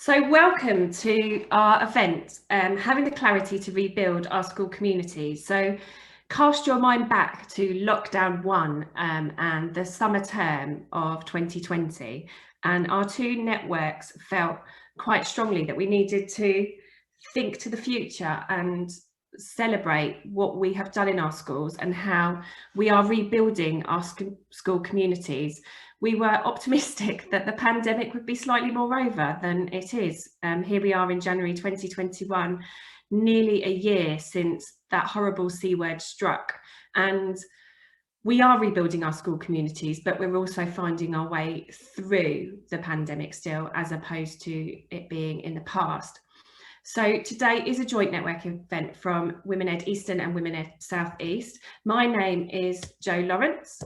So welcome to our event, Having the Clarity to Rebuild Our School Communities. So cast your mind back to lockdown 1 and the summer term of 2020, and our two networks felt quite strongly that we needed to think to the future and celebrate what we have done in our schools and how we are rebuilding our school communities. We were optimistic that the pandemic would be slightly more over than it is. Here we are in January 2021, nearly a year since that horrible C word struck. And we are rebuilding our school communities, but we're also finding our way through the pandemic still, as opposed to it being in the past. So today is a joint networking event from WomenEd Eastern and WomenEd South East. My name is Jo Lawrence,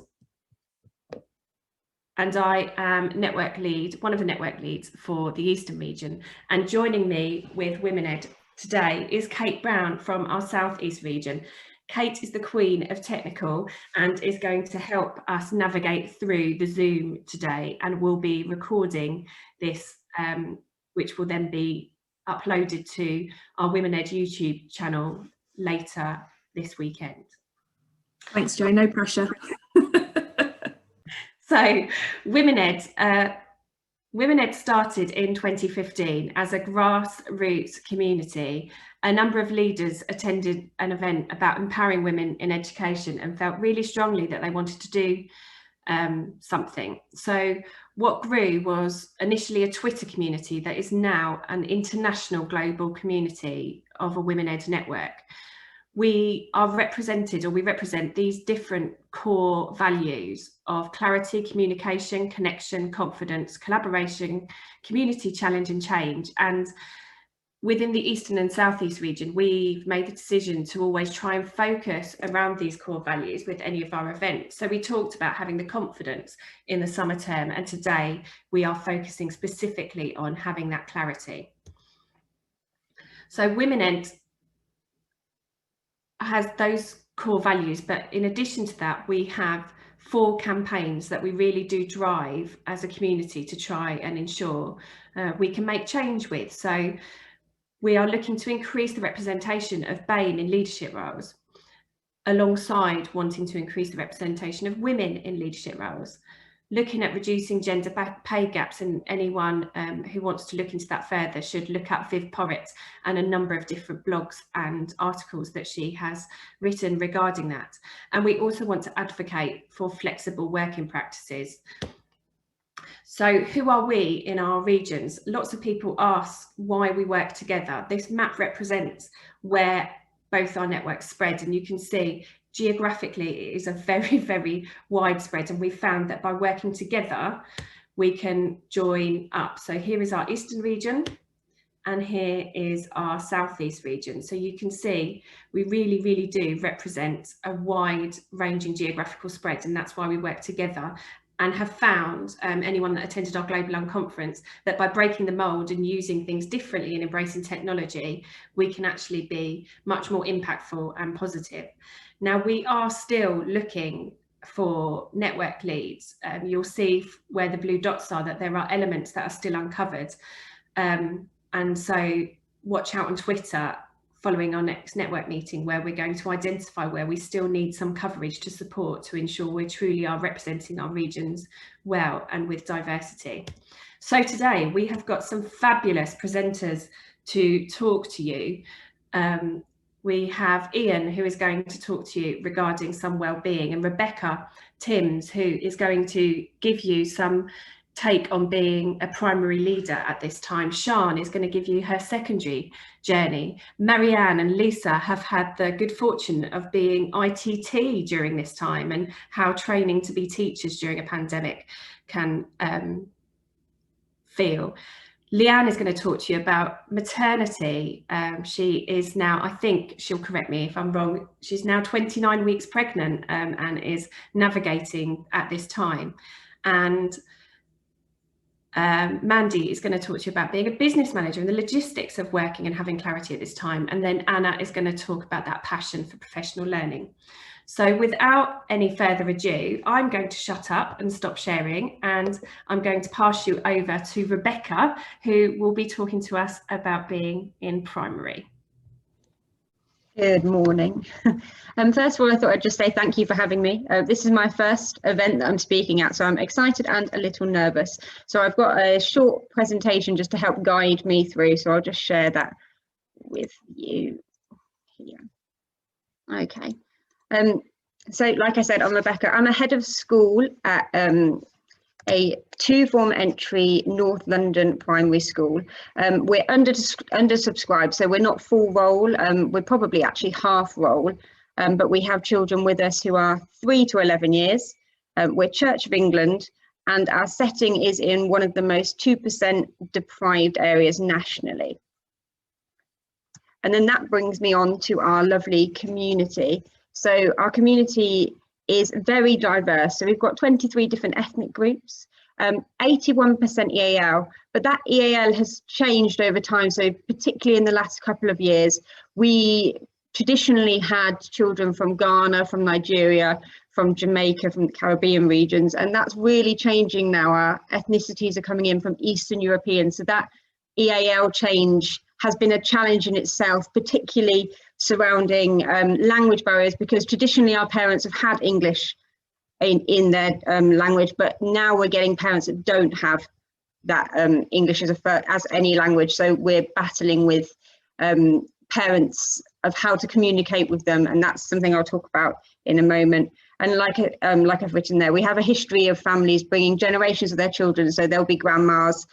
and I am network lead, one of the network leads for the Eastern region. And joining me with WomenEd today is Kate Brown from our South East region. Kate is the queen of technical and is going to help us navigate through the Zoom today, and will be recording this, which will then be uploaded to our WomenEd YouTube channel later this weekend. Thanks, Jo, no pressure. So WomenEd started in 2015 as a grassroots community. A number of leaders attended an event about empowering women in education and felt really strongly that they wanted to do something. So what grew was initially a Twitter community that is now an international global community of a WomenEd network. We represent these different core values of clarity, communication, connection, confidence, collaboration, community challenge and change. And within the Eastern and Southeast region, we've made the decision to always try and focus around these core values with any of our events. So we talked about having the confidence in the summer term, and today we are focusing specifically on having that clarity. So WomenEd has those core values, but in addition to that, we have 4 campaigns that we really do drive as a community to try and ensure we can make change with. So we are looking to increase the representation of BAME in leadership roles, alongside wanting to increase the representation of women in leadership roles, looking at reducing gender pay gaps, and anyone who wants to look into that further should look up Viv Porritt and a number of different blogs and articles that she has written regarding that. And we also want to advocate for flexible working practices. So who are we in our regions? Lots of people ask why we work together. This map represents where both our networks spread, and you can see geographically it is a very, very widespread, and we found that by working together we can join up. So here is our Eastern region and here is our Southeast region. So you can see we really, really do represent a wide ranging geographical spread, and that's why we work together, and have found, anyone that attended our Global Unconference, that by breaking the mould and using things differently and embracing technology, we can actually be much more impactful and positive. Now, we are still looking for network leads. You'll see where the blue dots are that there are elements that are still uncovered. And so watch out on Twitter following our next network meeting, where we're going to identify where we still need some coverage to support to ensure we truly are representing our regions well and with diversity. So today we have got some fabulous presenters to talk to you. We have Ian, who is going to talk to you regarding some well-being, and Rebecca Timms, who is going to give you some take on being a primary leader at this time. Sian is going to give you her secondary journey. Marianne and Lisa have had the good fortune of being ITT during this time, and how training to be teachers during a pandemic can feel. Leanne is going to talk to you about maternity. She is now, I think she'll correct me if I'm wrong, she's now 29 weeks pregnant and is navigating at this time. And Mandy is going to talk to you about being a business manager and the logistics of working and having clarity at this time. And then Anna is going to talk about that passion for professional learning. So without any further ado, I'm going to shut up and stop sharing, and I'm going to pass you over to Rebecca, who will be talking to us about being in primary. Good morning. First of all, I thought I'd just say thank you for having me. This is my first event that I'm speaking at, so I'm excited and a little nervous. So I've got a short presentation just to help guide me through, so I'll just share that with you here. Okay. So like I said, I'm Rebecca. I'm a head of school at a 2-form entry North London primary school. We're undersubscribed, so we're not full role. We're probably actually half role, but we have children with us who are 3 to 11 years. We're Church of England, and our setting is in one of the most 2% deprived areas nationally. And then that brings me on to our lovely community. So our community is very diverse. So we've got 23 different ethnic groups, 81% EAL, but that EAL has changed over time. So particularly in the last couple of years, we traditionally had children from Ghana, from Nigeria, from Jamaica, from the Caribbean regions, and that's really changing now. Our ethnicities are coming in from Eastern European. So that EAL change has been a challenge in itself, particularly surrounding language barriers, because traditionally our parents have had English in their language, but now we're getting parents that don't have that English as any language. So we're battling with parents of how to communicate with them, and that's something I'll talk about in a moment. And like I've written there, we have a history of families bringing generations of their children, so there'll be grandmas,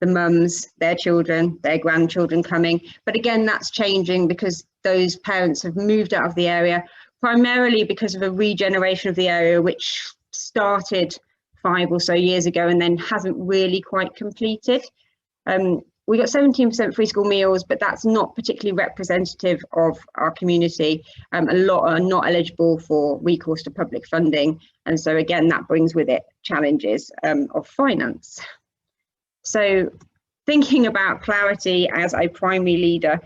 the mums, their children, their grandchildren coming. But again, that's changing because those parents have moved out of the area, primarily because of a regeneration of the area, which started 5 or so years ago and then hasn't really quite completed. We got 17% free school meals, but that's not particularly representative of our community. A lot are not eligible for recourse to public funding. And so again, that brings with it challenges of finance. So thinking about clarity as a primary leader,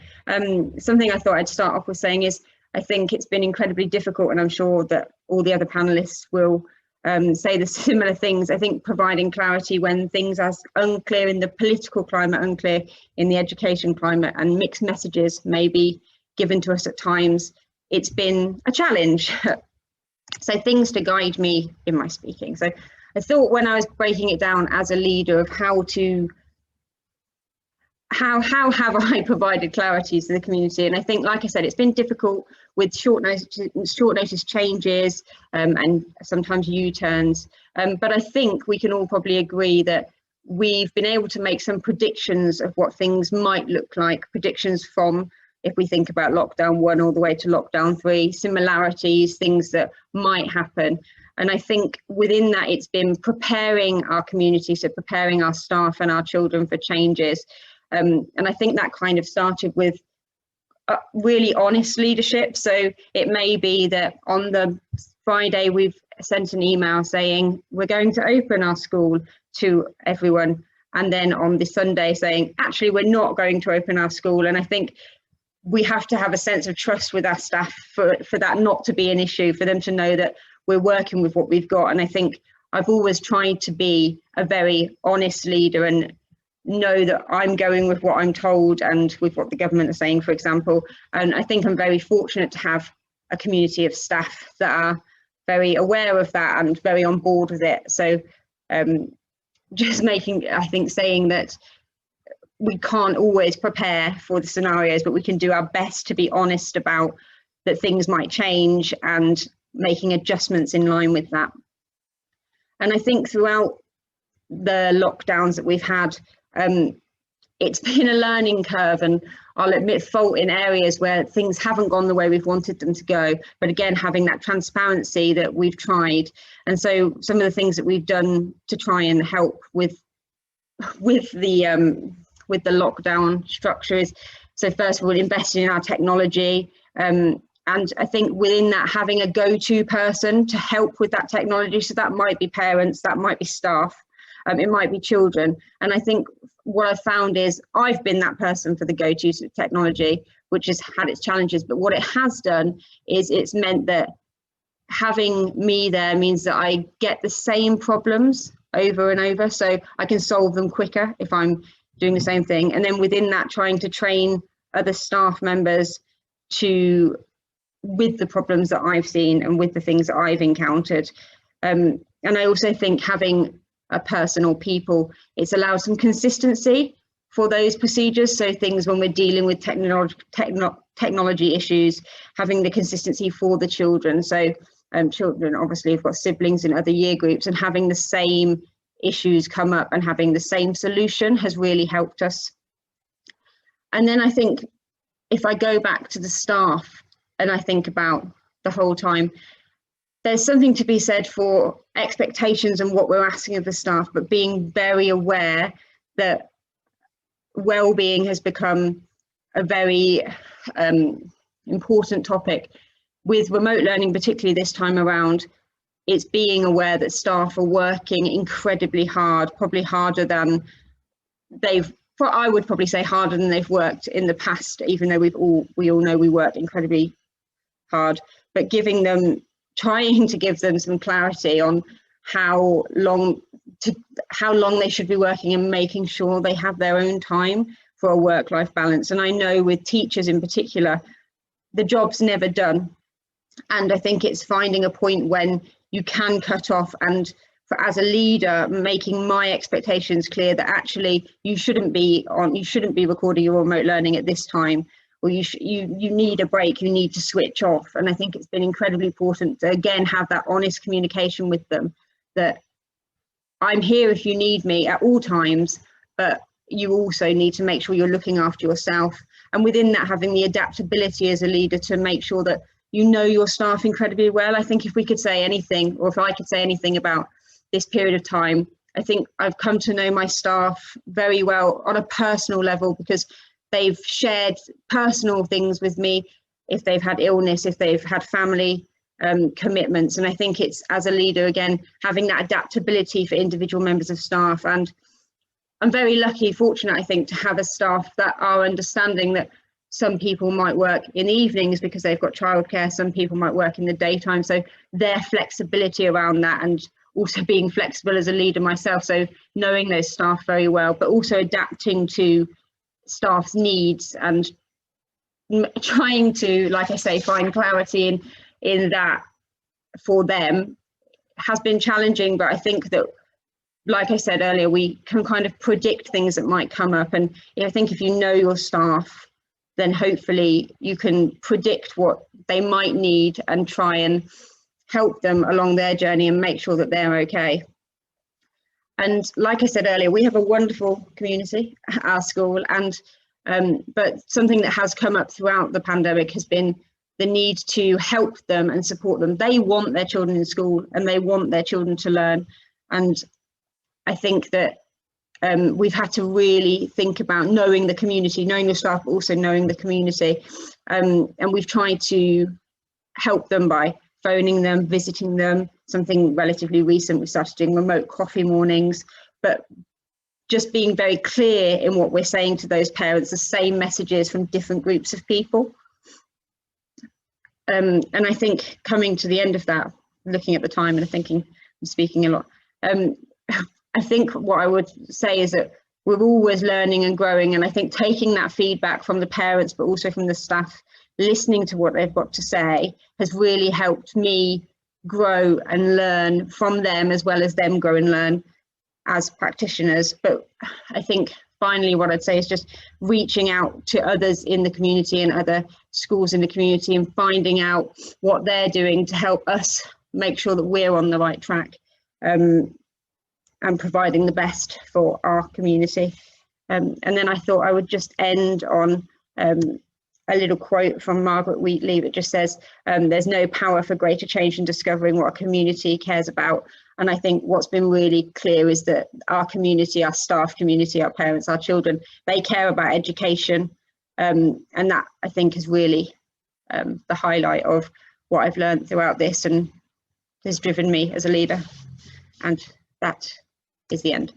something I thought I'd start off with saying is I think it's been incredibly difficult, and I'm sure that all the other panelists will say the similar things. I think providing clarity when things are unclear in the political climate, unclear in the education climate, and mixed messages may be given to us at times, it's been a challenge. So things to guide me in my speaking. So I thought when I was breaking it down as a leader of how have I provided clarity to the community? And I think, like I said, it's been difficult with short notice changes and sometimes U-turns. But I think we can all probably agree that we've been able to make some predictions of what things might look like, predictions from, if we think about lockdown 1 all the way to lockdown 3, similarities, things that might happen. And I think within that, it's been preparing our community, so preparing our staff and our children for changes. And I think that kind of started with really honest leadership. So it may be that on the Friday, we've sent an email saying we're going to open our school to everyone. And then on the Sunday saying, actually, we're not going to open our school. And I think we have to have a sense of trust with our staff for that not to be an issue, for them to know that we're working with what we've got. And I think I've always tried to be a very honest leader and know that I'm going with what I'm told and with what the government are saying, for example. And I think I'm very fortunate to have a community of staff that are very aware of that and very on board with it. So just saying that we can't always prepare for the scenarios, but we can do our best to be honest about that things might change and making adjustments in line with that. And I think throughout the lockdowns that we've had, it's been a learning curve, and I'll admit fault in areas where things haven't gone the way we've wanted them to go, but again, having that transparency that we've tried. And so some of the things that we've done to try and help with the lockdown structure is, so first of all, investing in our technology, and I think within that, having a go-to person to help with that technology. So that might be parents, that might be staff, it might be children. And I think what I've found is I've been that person for the go-to technology, which has had its challenges. But what it has done is it's meant that having me there means that I get the same problems over and over, so I can solve them quicker if I'm doing the same thing. And then within that, trying to train other staff members with the problems that I've seen and with the things that I've encountered. And I also think having a person or people, it's allowed some consistency for those procedures. So things when we're dealing with technology issues, having the consistency for the children. So children obviously have got siblings in other year groups, and having the same issues come up and having the same solution has really helped us. And then I think if I go back to the staff and I think about the whole time, there's something to be said for expectations and what we're asking of the staff, but being very aware that well-being has become a very important topic. With remote learning, particularly this time around, it's being aware that staff are working incredibly hard, probably harder than I would probably say harder than they've worked in the past, even though we all know we worked incredibly hard, but trying to give them some clarity on how long they should be working, and making sure they have their own time for a work-life balance. And I know with teachers in particular, the job's never done. And I think it's finding a point when you can cut off, and as a leader, making my expectations clear that actually you shouldn't be recording your remote learning at this time, or you need a break, you need to switch off. And I think it's been incredibly important to again have that honest communication with them, that I'm here if you need me at all times, but you also need to make sure you're looking after yourself. And within that, having the adaptability as a leader to make sure that you know your staff incredibly well. I think if we could say anything, or if I could say anything about this period of time, I think I've come to know my staff very well on a personal level, because they've shared personal things with me, if they've had illness, if they've had family commitments. And I think it's, as a leader, again, having that adaptability for individual members of staff. And I'm very lucky, fortunate, I think, to have a staff that are understanding that some people might work in the evenings because they've got childcare, some people might work in the daytime. So their flexibility around that, and also being flexible as a leader myself, so knowing those staff very well, but also adapting to staff's needs and trying to, like I say, find clarity in that for them has been challenging. But I think that, like I said earlier, we can kind of predict things that might come up. And I think if you know your staff, then hopefully you can predict what they might need and try and help them along their journey and make sure that they're okay. And like I said earlier, we have a wonderful community at our school, and but something that has come up throughout the pandemic has been the need to help them and support them. They want their children in school and they want their children to learn. And I think that we've had to really think about knowing the community, knowing the staff, but also knowing the community. And we've tried to help them by phoning them, visiting them. Something relatively recent, we started doing remote coffee mornings, but just being very clear in what we're saying to those parents, the same messages from different groups of people. And I think coming to the end of that, looking at the time and thinking, I'm speaking a lot, I think what I would say is that we're always learning and growing. And I think taking that feedback from the parents, but also from the staff, listening to what they've got to say, has really helped me grow and learn from them, as well as them grow and learn as practitioners. But I think finally what I'd say is just reaching out to others in the community and other schools in the community and finding out what they're doing to help us make sure that we're on the right track, and providing the best for our community. And then I thought I would just end on a little quote from Margaret Wheatley that just says, there's no power for greater change in discovering what a community cares about. And I think what's been really clear is that our community, our staff community, our parents, our children, they care about education. And that, I think, is really the highlight of what I've learned throughout this and has driven me as a leader. And that is the end.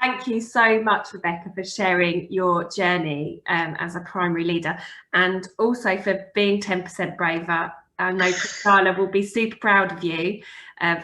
Thank you so much, Rebecca, for sharing your journey as a primary leader, and also for being 10% braver I know Priscilla will be super proud of you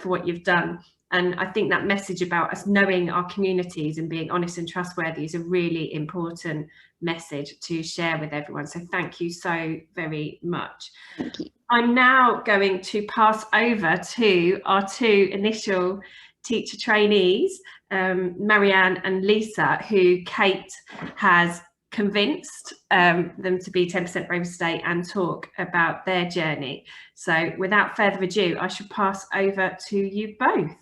for what you've done. And I think that message about us knowing our communities and being honest and trustworthy is a really important message to share with everyone. So thank you so very much. Thank you. I'm now going to pass over to our two initial teacher trainees, Marianne and Lisa, who Kate has convinced them to be 10% Braver Today and talk about their journey. So without further ado, I shall pass over to you both.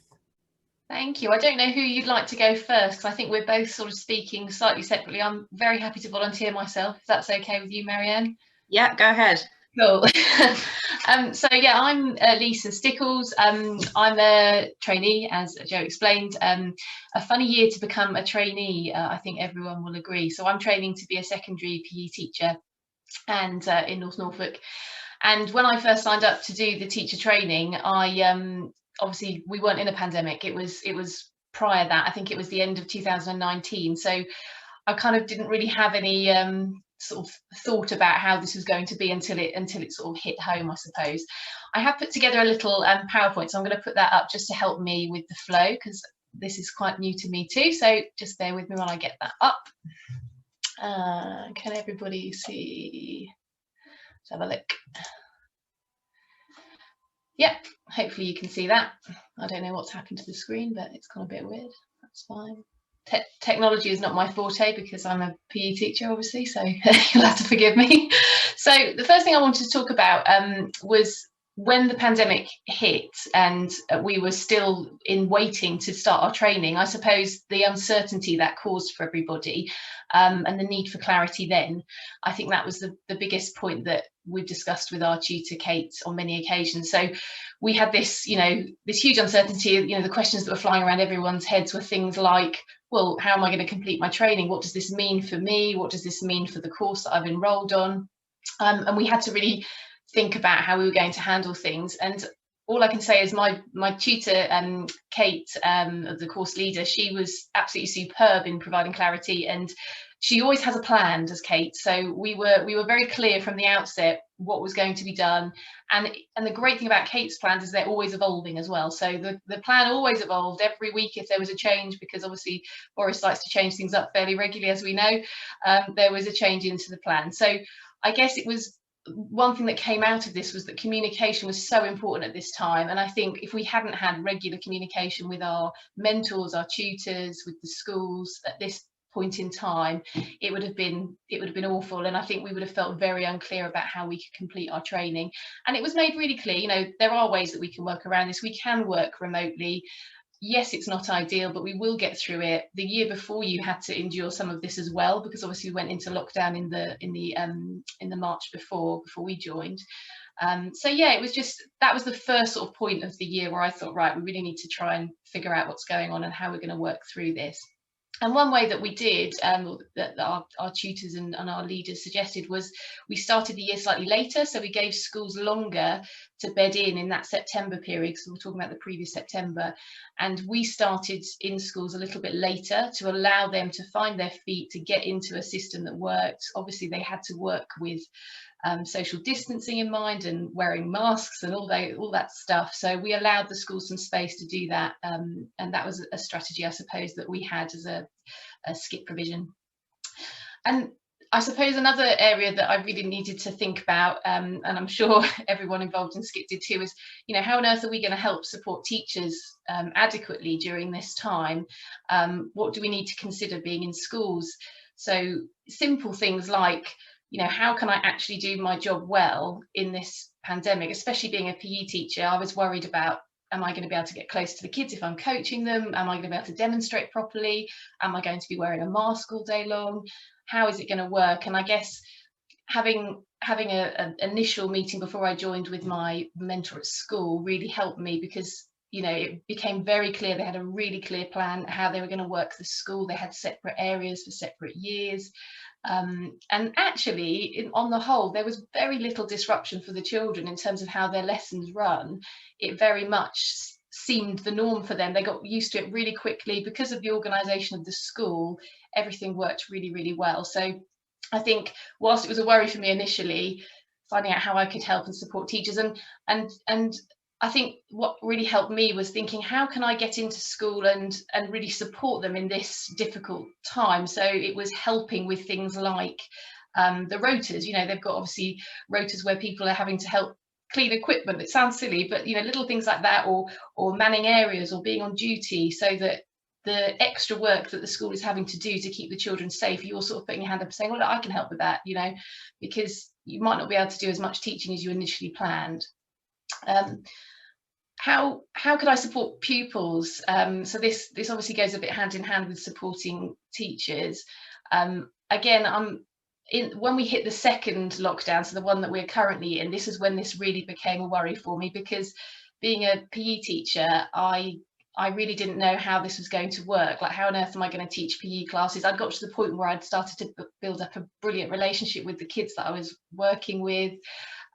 Thank you. I don't know who you'd like to go first, because I think we're both sort of speaking slightly separately. I'm very happy to volunteer myself, if that's okay with you, Marianne. Yeah, go ahead. Cool. So yeah, I'm Lisa Stickles. I'm a trainee, as Joe explained. A funny year to become a trainee, I think everyone will agree. So I'm training to be a secondary PE teacher and in North Norfolk. And when I first signed up to do the teacher training, I obviously we weren't in a pandemic. It was prior that. I think it was the end of 2019. So I kind of didn't really have any sort of thought about how this was going to be until it sort of hit home, I suppose. I have put together a little PowerPoint, so I'm going to put that up just to help me with the flow, because this is quite new to me too. So just bear with me while I get that up. Can everybody see? Let's have a look. Yeah, hopefully you can see that. I don't know what's happened to the screen, but it's gone a bit weird. That's fine. Technology is not my forte because I'm a PE teacher, obviously, so you'll have to forgive me. So the first thing I wanted to talk about was when the pandemic hit and we were still in waiting to start our training. I suppose the uncertainty that caused for everybody and the need for clarity then, I think that was the biggest point that we've discussed with our tutor Kate on many occasions. So we had this, this huge uncertainty. The questions that were flying around everyone's heads were things like, well, how am I going to complete my training? What does this mean for me? What does this mean for the course that I've enrolled on? And we had to really think about how we were going to handle things. And all I can say is my tutor, Kate, the course leader, she was absolutely superb in providing clarity, and she always has a plan, does Kate. So we were very clear from the outset what was going to be done. And the great thing about Kate's plans is they're always evolving as well. So the plan always evolved every week if there was a change, because obviously Boris likes to change things up fairly regularly, as we know. There was a change into the plan. So I guess it was one thing that came out of this was that communication was so important at this time. And I think if we hadn't had regular communication with our mentors, our tutors, with the schools at this point in time, it would have been awful. And I think we would have felt very unclear about how we could complete our training. And it was made really clear, there are ways that we can work around this. We can work remotely. Yes, it's not ideal, but we will get through it. The year before, you had to endure some of this as well, because obviously we went into lockdown in the March before we joined. So yeah, it was that was the first sort of point of the year where I thought, right, we really need to try and figure out what's going on and how we're going to work through this. And one way that we did, that our tutors and our leaders suggested, was we started the year slightly later. So we gave schools longer to bed in that September period, because we're talking about the previous September. And we started in schools a little bit later to allow them to find their feet, to get into a system that worked. Obviously, they had to work with social distancing in mind and wearing masks and all that stuff. So we allowed the schools some space to do that, and that was a strategy, I suppose, that we had as a skip provision. And I suppose another area that I really needed to think about, and I'm sure everyone involved in skip did too, is how on earth are we going to help support teachers adequately during this time? What do we need to consider being in schools? So simple things like, how can I actually do my job well in this pandemic? Especially being a PE teacher, I was worried about, am I going to be able to get close to the kids if I'm coaching them? Am I going to be able to demonstrate properly? Am I going to be wearing a mask all day long? How is it going to work? And I guess having an initial meeting before I joined with my mentor at school really helped me, because it became very clear they had a really clear plan how they were going to work the school. They had separate areas for separate years. And actually, on the whole, there was very little disruption for the children in terms of how their lessons run. It very much seemed the norm for them. They got used to it really quickly because of the organisation of the school. Everything worked really, really well. So I think whilst it was a worry for me initially, finding out how I could help and support teachers. And I think what really helped me was thinking, how can I get into school and really support them in this difficult time? So it was helping with things like the rotas. You know, they've got obviously rotas where people are having to help clean equipment. It sounds silly, but, you know, little things like that, or manning areas, or being on duty, so that the extra work that the school is having to do to keep the children safe, you're sort of putting your hand up and saying, well, look, I can help with that, you know, because you might not be able to do as much teaching as you initially planned. How could I support pupils? So this obviously goes a bit hand in hand with supporting teachers. Again, when we hit the second lockdown, so the one that we're currently in, this is when this really became a worry for me, because being a PE teacher, I really didn't know how this was going to work. Like, how on earth am I going to teach PE classes? I'd got to the point where I'd started to build up a brilliant relationship with the kids that I was working with.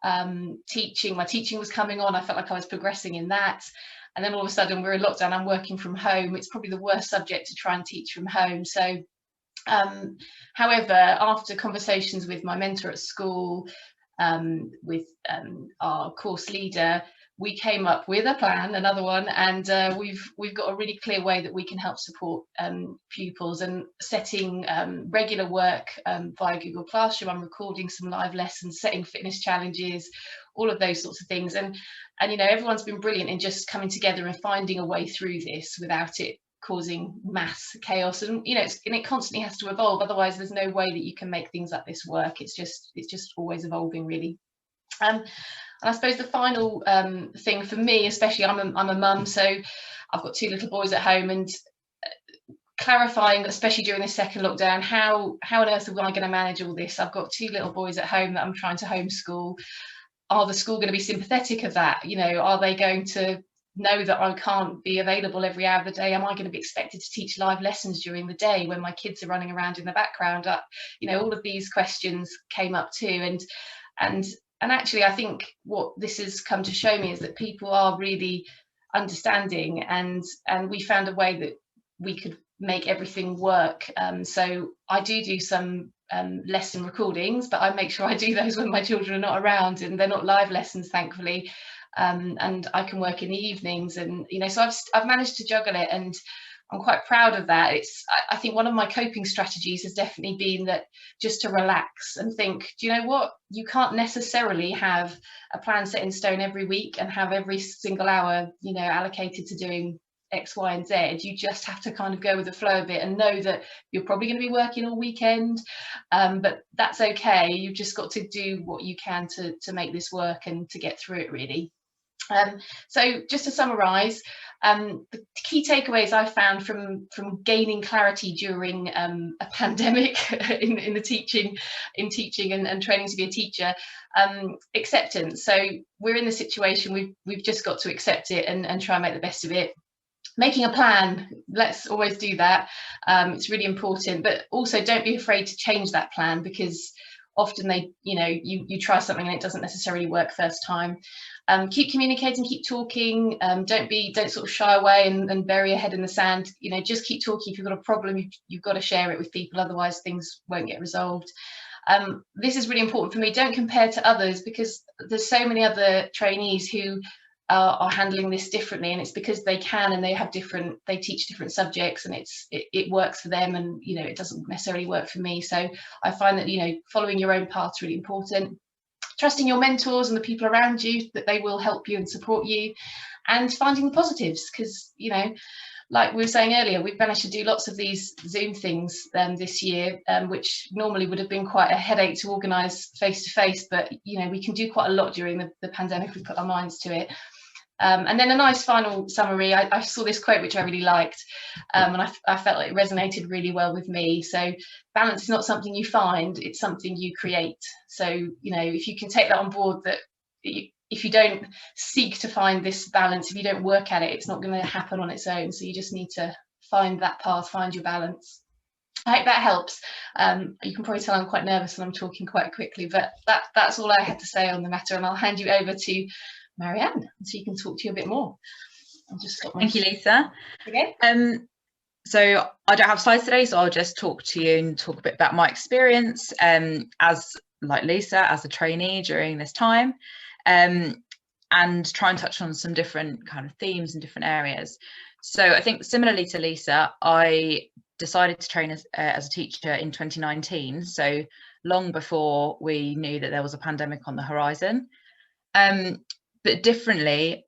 My teaching was coming on. I felt like I was progressing in that. And then all of a sudden we're in lockdown, I'm working from home. It's probably the worst subject to try and teach from home. So however, after conversations with my mentor at school, with our course leader, we came up with a plan, another one, and we've got a really clear way that we can help support pupils, and setting regular work via Google Classroom. I'm recording some live lessons, setting fitness challenges, all of those sorts of things, and you know, everyone's been brilliant in just coming together and finding a way through this without it causing mass chaos. And you know, it constantly has to evolve, otherwise there's no way that you can make things like this work. It's just always evolving, really. And I suppose the final thing for me, especially, I'm a mum, so I've got 2 little boys at home, and clarifying, especially during this second lockdown, how on earth am I going to manage all this? I've got 2 little boys at home that I'm trying to homeschool. Are the school going to be sympathetic of that? You know, are they going to know that I can't be available every hour of the day? Am I going to be expected to teach live lessons during the day when my kids are running around in the background? You know, all of these questions came up too, and actually, I think what this has come to show me is that people are really understanding, and we found a way that we could make everything work. So I do some lesson recordings, but I make sure I do those when my children are not around, and they're not live lessons, thankfully. And I can work in the evenings, and you know, so I've managed to juggle it, and I'm quite proud of that. I think one of my coping strategies has definitely been that, just to relax and think, do you know what, you can't necessarily have a plan set in stone every week and have every single hour, you know, allocated to doing X, Y, and Z. You just have to kind of go with the flow of it and know that you're probably going to be working all weekend, but that's okay. You've just got to do what you can to make this work and to get through it, really. So just to summarise, the key takeaways I found from gaining clarity during a pandemic in teaching and training to be a teacher: acceptance. So we're in the situation, we've just got to accept it and try and make the best of it. Making a plan, let's always do that. It's really important, but also don't be afraid to change that plan, because often you try something and it doesn't necessarily work first time. Keep communicating, keep talking. Don't sort of shy away and bury your head in the sand. You know, just keep talking. If you've got a problem, you've got to share it with people, otherwise things won't get resolved. This is really important for me. Don't compare to others, because there's so many other trainees who are handling this differently, and it's because they can, and they teach different subjects, and it works for them, and you know, it doesn't necessarily work for me. So I find that, you know, following your own path is really important. Trusting your mentors and the people around you, that they will help you and support you, and finding the positives, because, you know, like we were saying earlier, we've managed to do lots of these Zoom things this year, which normally would have been quite a headache to organise face to face, but you know, we can do quite a lot during the pandemic. We've put our minds to it. And then a nice final summary. I saw this quote which I really liked, and I felt like it resonated really well with me. So balance is not something you find, it's something you create. So, you know, if you can take that on board, that if you don't seek to find this balance, if you don't work at it, it's not going to happen on its own. So you just need to find that path, find your balance. I hope that helps. You can probably tell I'm quite nervous and I'm talking quite quickly, but that's all I had to say on the matter, and I'll hand you over to Marianne, so you can talk to you a bit more. Thank you, Lisa. Okay. So I don't have slides today, so I'll just talk to you and talk a bit about my experience. As like Lisa, as a trainee during this time, and try and touch on some different kind of themes in different areas. So I think similarly to Lisa, I decided to train as a teacher in 2019, so long before we knew that there was a pandemic on the horizon. But differently,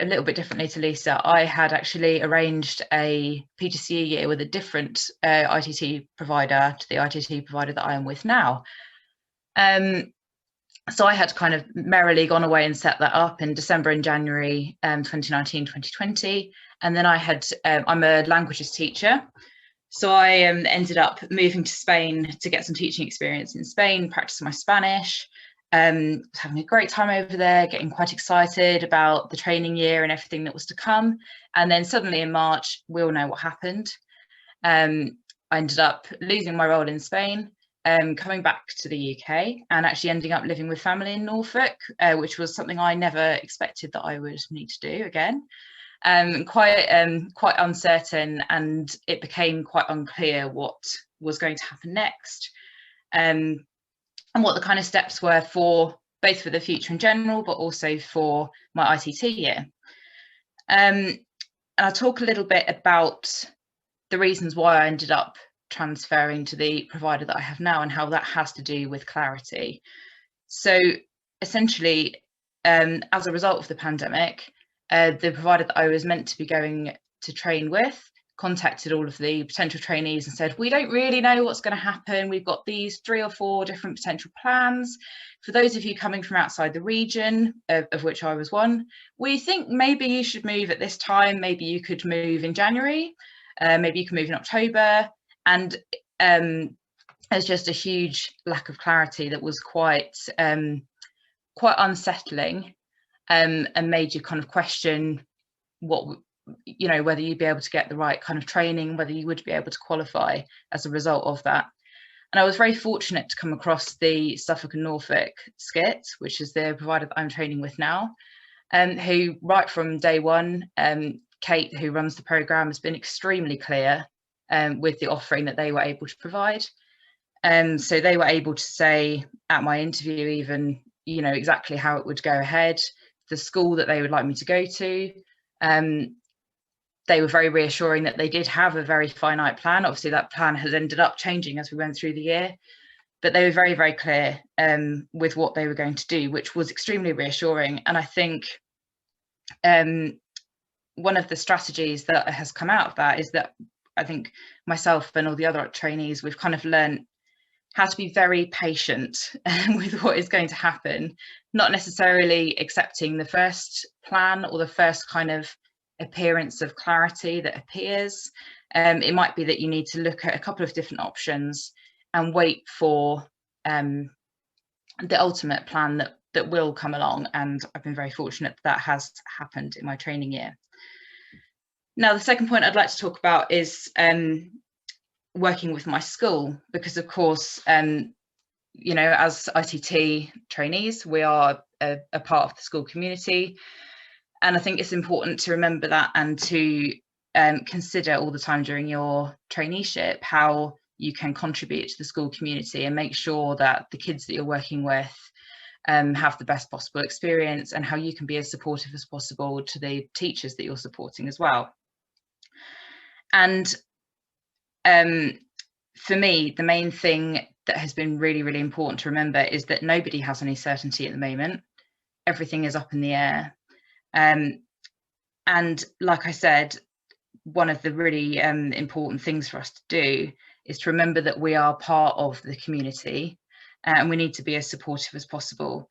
a little bit differently to Lisa, I had actually arranged a PGCE year with a different ITT provider to the ITT provider that I am with now. So I had kind of merrily gone away and set that up in December and January 2019, 2020. And then I had, I'm a languages teacher. So I ended up moving to Spain to get some teaching experience in Spain, practice my Spanish. Was having a great time over there, getting quite excited about the training year and everything that was to come. And then suddenly in March, we all know what happened. I ended up losing my role in Spain, coming back to the UK and actually ending up living with family in Norfolk, which was something I never expected that I would need to do again. Quite uncertain, and it became quite unclear what was going to happen next, and what the kind of steps were for both for the future in general, but also for my ITT year. And I'll talk a little bit about the reasons why I ended up transferring to the provider that I have now and how that has to do with clarity. So essentially, as a result of the pandemic, the provider that I was meant to be going to train with contacted all of the potential trainees and said, we don't really know what's going to happen. We've got these 3 or 4 different potential plans. For those of you coming from outside the region, of which I was one, we think maybe you should move at this time. Maybe you could move in January. Maybe you can move in October. And there's just a huge lack of clarity that was quite unsettling, and made you kind of question what, you know, whether you'd be able to get the right kind of training, whether you would be able to qualify as a result of that. And I was very fortunate to come across the Suffolk and Norfolk SCIT, which is the provider that I'm training with now, who right from day one, Kate, who runs the programme, has been extremely clear with the offering that they were able to provide. So they were able to say at my interview even, you know, exactly how it would go ahead, the school that they would like me to go to. They were very reassuring that they did have a very finite plan. Obviously, that plan has ended up changing as we went through the year, but they were very, very clear with what they were going to do, which was extremely reassuring. And I think one of the strategies that has come out of that is that I think myself and all the other trainees, we've kind of learned how to be very patient with what is going to happen, not necessarily accepting the first plan or the first kind of appearance of clarity that appears. It might be that you need to look at a couple of different options and wait for the ultimate plan that will come along. And I've been very fortunate that has happened in my training year. Now, the second point I'd like to talk about is working with my school, because of course, you know, as ITT trainees, we are a part of the school community. And I think it's important to remember that and to consider all the time during your traineeship how you can contribute to the school community and make sure that the kids that you're working with have the best possible experience, and how you can be as supportive as possible to the teachers that you're supporting as well. And for me, the main thing that has been really, really important to remember is that nobody has any certainty at the moment. Everything is up in the air. And like I said, one of the really important things for us to do is to remember that we are part of the community, and we need to be as supportive as possible.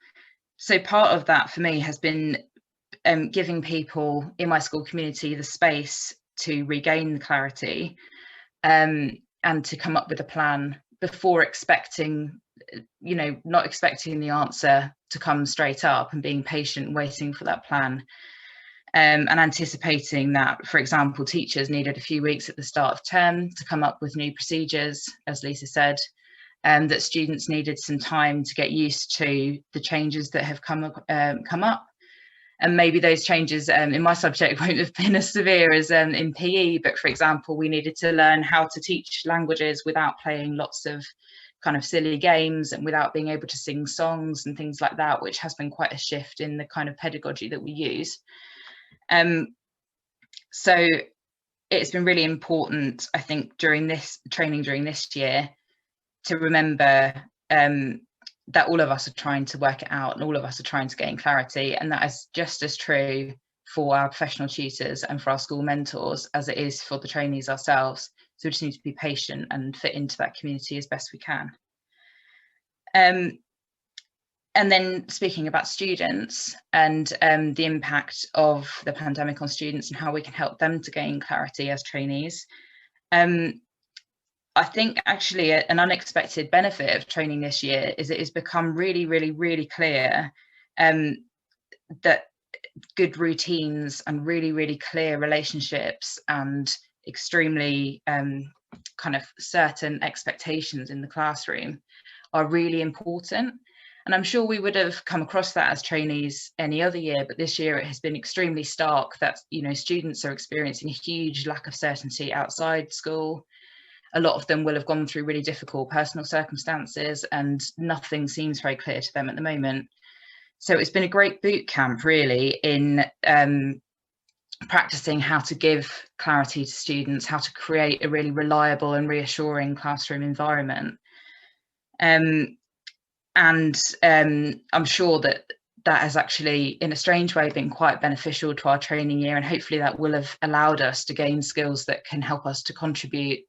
So part of that for me has been giving people in my school community the space to regain the clarity, and to come up with a plan before expecting, you know, not expecting the answer to come straight up, and being patient, waiting for that plan, and anticipating that, for example, teachers needed a few weeks at the start of term to come up with new procedures, as Lisa said, that students needed some time to get used to the changes that have come up, And maybe those changes in my subject won't have been as severe as in PE, but for example, we needed to learn how to teach languages without playing lots of kind of silly games and without being able to sing songs and things like that, which has been quite a shift in the kind of pedagogy that we use. So it's been really important, I think, during this year to remember that all of us are trying to work it out and all of us are trying to gain clarity, and that is just as true for our professional tutors and for our school mentors as it is for the trainees ourselves. So we just need to be patient and fit into that community as best we can. And then speaking about students and the impact of the pandemic on students and how we can help them to gain clarity as trainees. I think actually an unexpected benefit of training this year is it has become really, really, really clear that good routines and really, really clear relationships and extremely kind of certain expectations in the classroom are really important. And I'm sure we would have come across that as trainees any other year, but this year it has been extremely stark that, you know, students are experiencing a huge lack of certainty outside school. A lot of them will have gone through really difficult personal circumstances and nothing seems very clear to them at the moment. So it's been a great boot camp really in practicing how to give clarity to students, how to create a really reliable and reassuring classroom environment. And I'm sure that has actually, in a strange way, been quite beneficial to our training year, and hopefully that will have allowed us to gain skills that can help us to contribute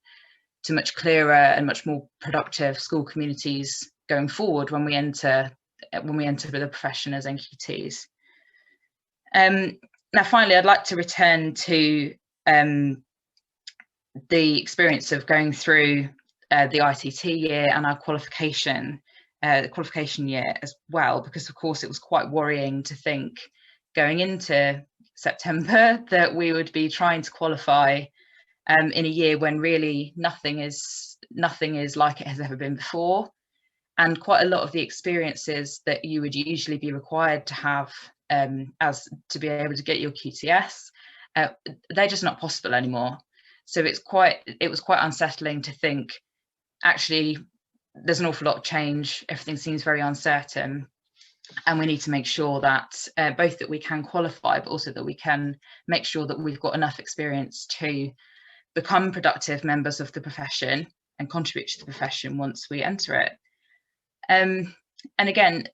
to much clearer and much more productive school communities going forward when we enter the profession as NQTs. Now, finally, I'd like to return to the experience of going through the ITT year and our qualification year as well, because of course it was quite worrying to think going into September that we would be trying to qualify in a year when really nothing is like it has ever been before, and quite a lot of the experiences that you would usually be required to have as to be able to get your QTS, they're just not possible anymore. So it was quite unsettling to think actually there's an awful lot of change, everything seems very uncertain, and we need to make sure that both that we can qualify but also that we can make sure that we've got enough experience to become productive members of the profession and contribute to the profession once we enter it. And again,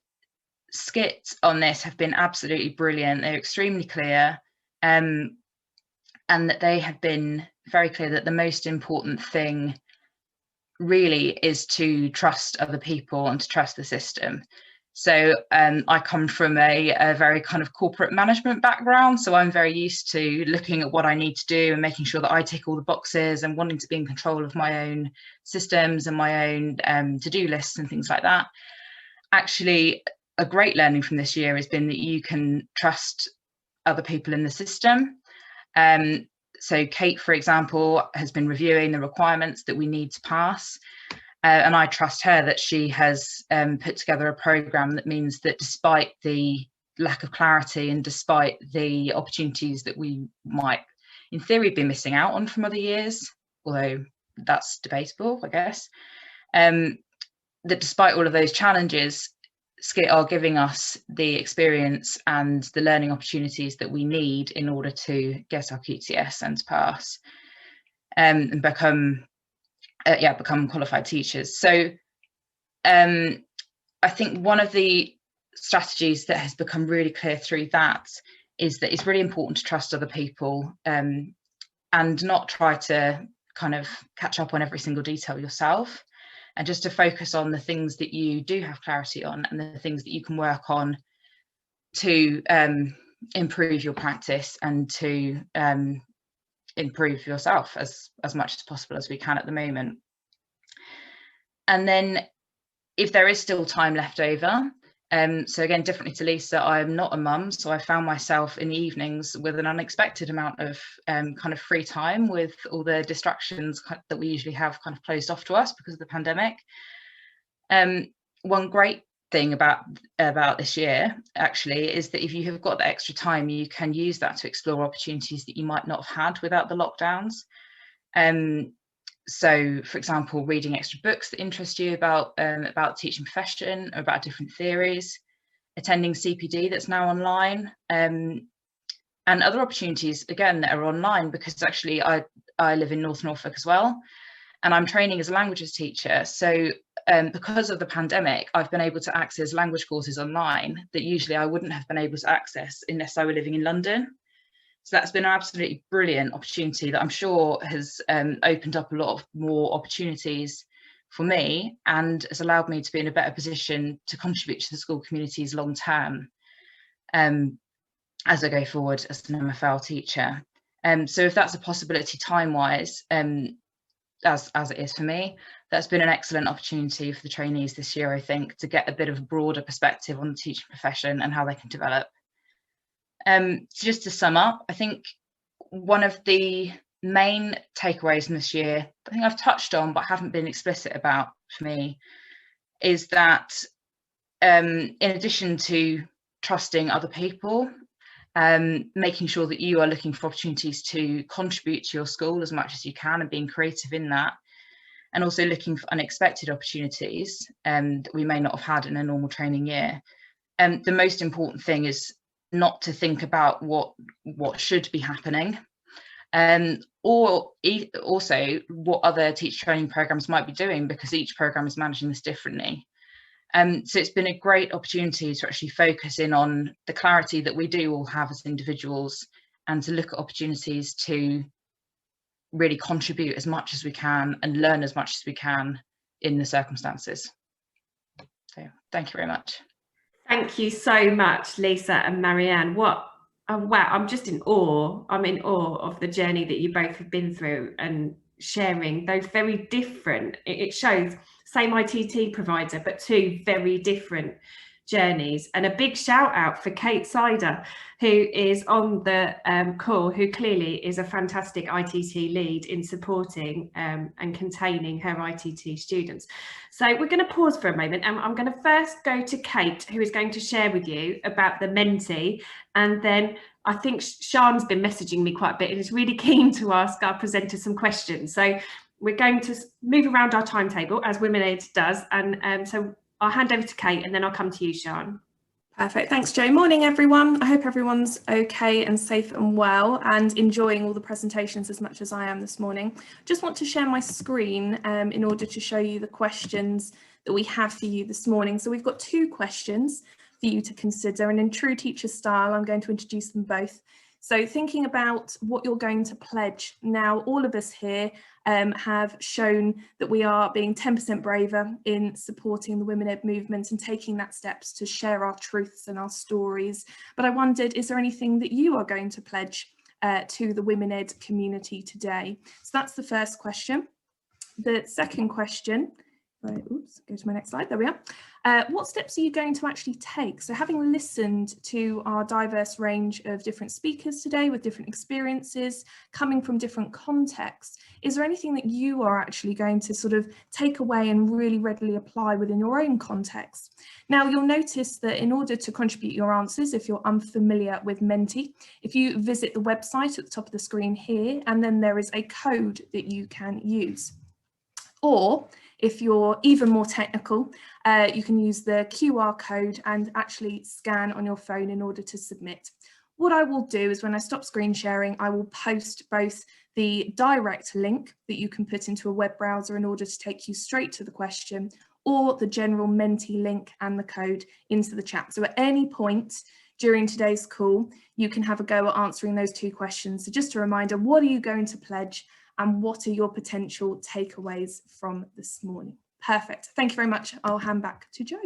skits on this have been absolutely brilliant. They're extremely clear, and that they have been very clear that the most important thing really is to trust other people and to trust the system. So I come from a very kind of corporate management background, so I'm very used to looking at what I need to do and making sure that I tick all the boxes and wanting to be in control of my own systems and my own to-do lists and things like that. Actually, a great learning from this year has been that you can trust other people in the system. So Kate, for example, has been reviewing the requirements that we need to pass. And I trust her that she has put together a programme that means that despite the lack of clarity and despite the opportunities that we might, in theory, be missing out on from other years, although that's debatable, I guess, that despite all of those challenges, SCIT are giving us the experience and the learning opportunities that we need in order to get our QTS and to pass and become qualified teachers. So I think one of the strategies that has become really clear through that is that it's really important to trust other people and not try to kind of catch up on every single detail yourself, and just to focus on the things that you do have clarity on and the things that you can work on to improve your practice and to improve yourself as much as possible as we can at the moment. And then if there is still time left over, so again, differently to Lisa, I am not a mum, so I found myself in the evenings with an unexpected amount of kind of free time with all the distractions that we usually have kind of closed off to us because of the pandemic. One great thing about this year actually is that if you have got that extra time, you can use that to explore opportunities that you might not have had without the lockdowns. So, for example, reading extra books that interest you about the teaching profession, or about different theories, attending CPD that's now online, and other opportunities again that are online, because actually I live in North Norfolk as well, and I'm training as a languages teacher. So because of the pandemic, I've been able to access language courses online that usually I wouldn't have been able to access unless I were living in London. So that's been an absolutely brilliant opportunity that I'm sure has opened up a lot of more opportunities for me, and has allowed me to be in a better position to contribute to the school communities long term as I go forward as an MFL teacher. So if that's a possibility time-wise, as it is for me, that's been an excellent opportunity for the trainees this year, I think, to get a bit of a broader perspective on the teaching profession and how they can develop. So just to sum up, I think one of the main takeaways from this year, I think I've touched on but haven't been explicit about for me, is that in addition to trusting other people, making sure that you are looking for opportunities to contribute to your school as much as you can and being creative in that, and also looking for unexpected opportunities that we may not have had in a normal training year. The most important thing is not to think about what should be happening, or also what other teacher training programs might be doing, because each program is managing this differently. So it's been a great opportunity to actually focus in on the clarity that we do all have as individuals, and to look at opportunities to really contribute as much as we can and learn as much as we can in the circumstances. So thank you very much. Thank you so much, Lisa and Marianne. Wow, I'm just in awe. I'm in awe of the journey that you both have been through, and sharing those very different, it shows same ITT provider, but two very different journeys. And a big shout out for Kate Sider, who is on the call, who clearly is a fantastic ITT lead in supporting and containing her ITT students. So we're going to pause for a moment, and I'm going to first go to Kate, who is going to share with you about the Menti, and then I think Sian's been messaging me quite a bit and is really keen to ask our presenters some questions. So we're going to move around our timetable as WomenEd does, and so I'll hand over to Kate and then I'll come to you, Sian. Perfect. Thanks, Jo. Morning, everyone. I hope everyone's okay and safe and well, and enjoying all the presentations as much as I am this morning. Just want to share my screen in order to show you the questions that we have for you this morning. So we've got 2 questions for you to consider, and in true teacher style, I'm going to introduce them both. So thinking about what you're going to pledge. Now, all of us here have shown that we are being 10% braver in supporting the WomenEd movement and taking that steps to share our truths and our stories. But I wondered, is there anything that you are going to pledge to the WomenEd community today? So that's the first question. The second question, oops, go to my next slide, there we are. What steps are you going to actually take? So having listened to our diverse range of different speakers today with different experiences, coming from different contexts, is there anything that you are actually going to sort of take away and really readily apply within your own context? Now, you'll notice that in order to contribute your answers, if you're unfamiliar with Menti, if you visit the website at the top of the screen here, and then there is a code that you can use. Or if you're even more technical, you can use the QR code and actually scan on your phone in order to submit. What I will do is when I stop screen sharing, I will post both the direct link that you can put into a web browser in order to take you straight to the question, or the general Menti link and the code into the chat. So at any point during today's call, you can have a go at answering those 2 questions. So just a reminder, what are you going to pledge? And what are your potential takeaways from this morning? Perfect. Thank you very much. I'll hand back to Jo.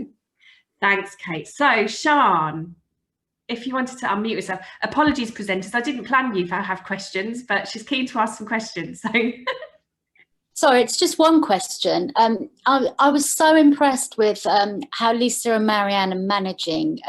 Thanks, Kate. So, Sian, if you wanted to unmute yourself. Apologies, presenters. I didn't plan you to have questions, but she's keen to ask some questions. So. Sorry, it's just one question. I was so impressed with how Lisa and Marianne are managing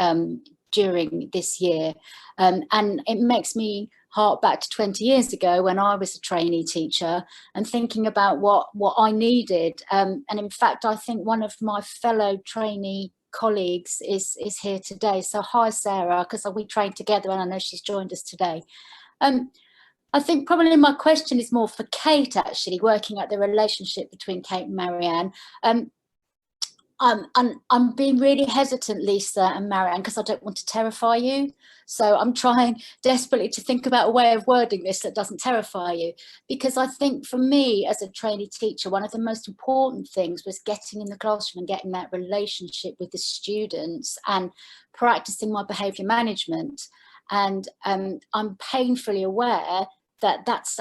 during this year. And it makes me hark back to 20 years ago when I was a trainee teacher and thinking about what I needed. And in fact, I think one of my fellow trainee colleagues is here today. So hi, Sarah, because we trained together and I know she's joined us today. I think probably my question is more for Kate, actually, working out the relationship between Kate and Marianne. I'm being really hesitant, Lisa and Marianne, because I don't want to terrify you. So I'm trying desperately to think about a way of wording this that doesn't terrify you. Because I think for me as a trainee teacher, one of the most important things was getting in the classroom and getting that relationship with the students and practicing my behaviour management. And I'm painfully aware that that's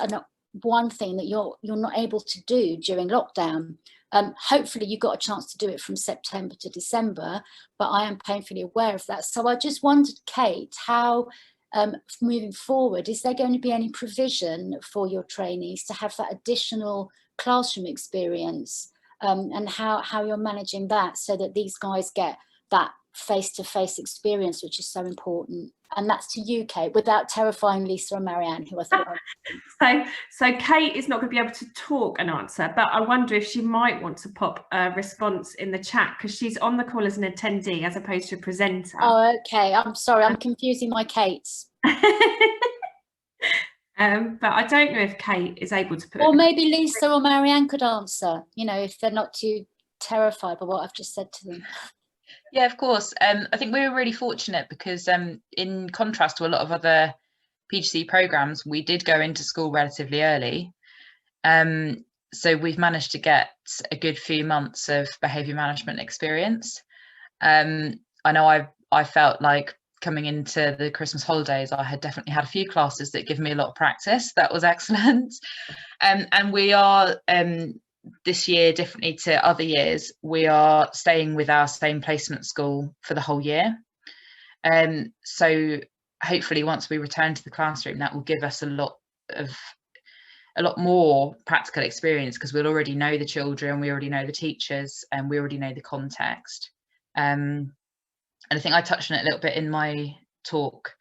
one thing that you're not able to do during lockdown. Hopefully you got a chance to do it from September to December, but I am painfully aware of that. So I just wondered, Kate, how moving forward, is there going to be any provision for your trainees to have that additional classroom experience, and how you're managing that so that these guys get that face-to-face experience, which is so important? And that's to you, Kate, without terrifying Lisa and Marianne, who I thought. So Kate is not going to be able to talk and answer, but I wonder if she might want to pop a response in the chat, because she's on the call as an attendee as opposed to a presenter. Oh, okay. I'm sorry, I'm confusing my Kates. But I don't know if Kate is able to put. Or maybe Lisa or Marianne could answer, you know, if they're not too terrified by what I've just said to them. Yeah, of course. I think we were really fortunate because in contrast to a lot of other PGC programs, we did go into school relatively early. So we've managed to get a good few months of behaviour management experience. I know I felt like coming into the Christmas holidays, I had definitely had a few classes that give me a lot of practice. That was excellent. And we are this year, differently to other years, we are staying with our same placement school for the whole year. So hopefully once we return to the classroom, that will give us a lot more practical experience, because we'll already know the children, we already know the teachers, and we already know the context. And I think I touched on it a little bit in my talk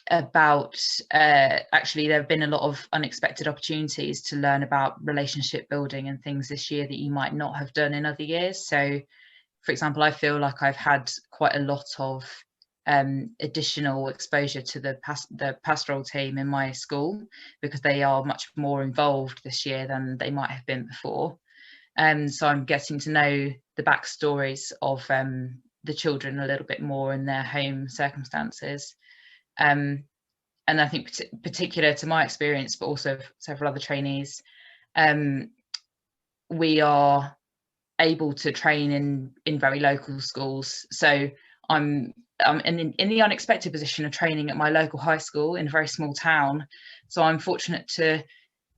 about actually there have been a lot of unexpected opportunities to learn about relationship building and things this year that you might not have done in other years. So for example, I feel like I've had quite a lot of additional exposure to the pastoral team in my school, because they are much more involved this year than they might have been before. So I'm getting to know the backstories of the children a little bit more in their home circumstances. And I think particular to my experience, but also several other trainees, we are able to train in very local schools. So I'm in the unexpected position of training at my local high school in a very small town. So I'm fortunate to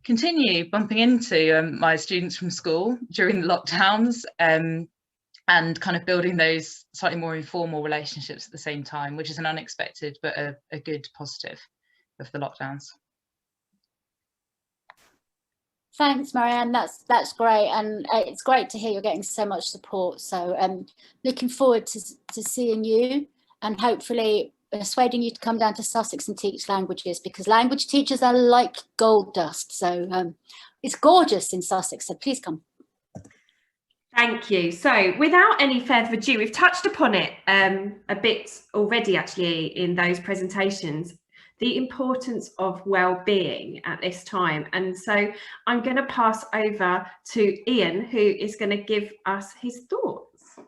continue bumping into my students from school during the lockdowns, and kind of building those slightly more informal relationships at the same time, which is an unexpected but a good positive of the lockdowns. Thanks, Marianne. That's great, and it's great to hear you're getting so much support. So looking forward to seeing you, and hopefully persuading you to come down to Sussex and teach languages, because language teachers are like gold dust. So it's gorgeous in Sussex, so please come. Thank you. So without any further ado, we've touched upon it a bit already actually in those presentations, the importance of well-being at this time. And so I'm going to pass over to Ian, who is going to give us his thoughts.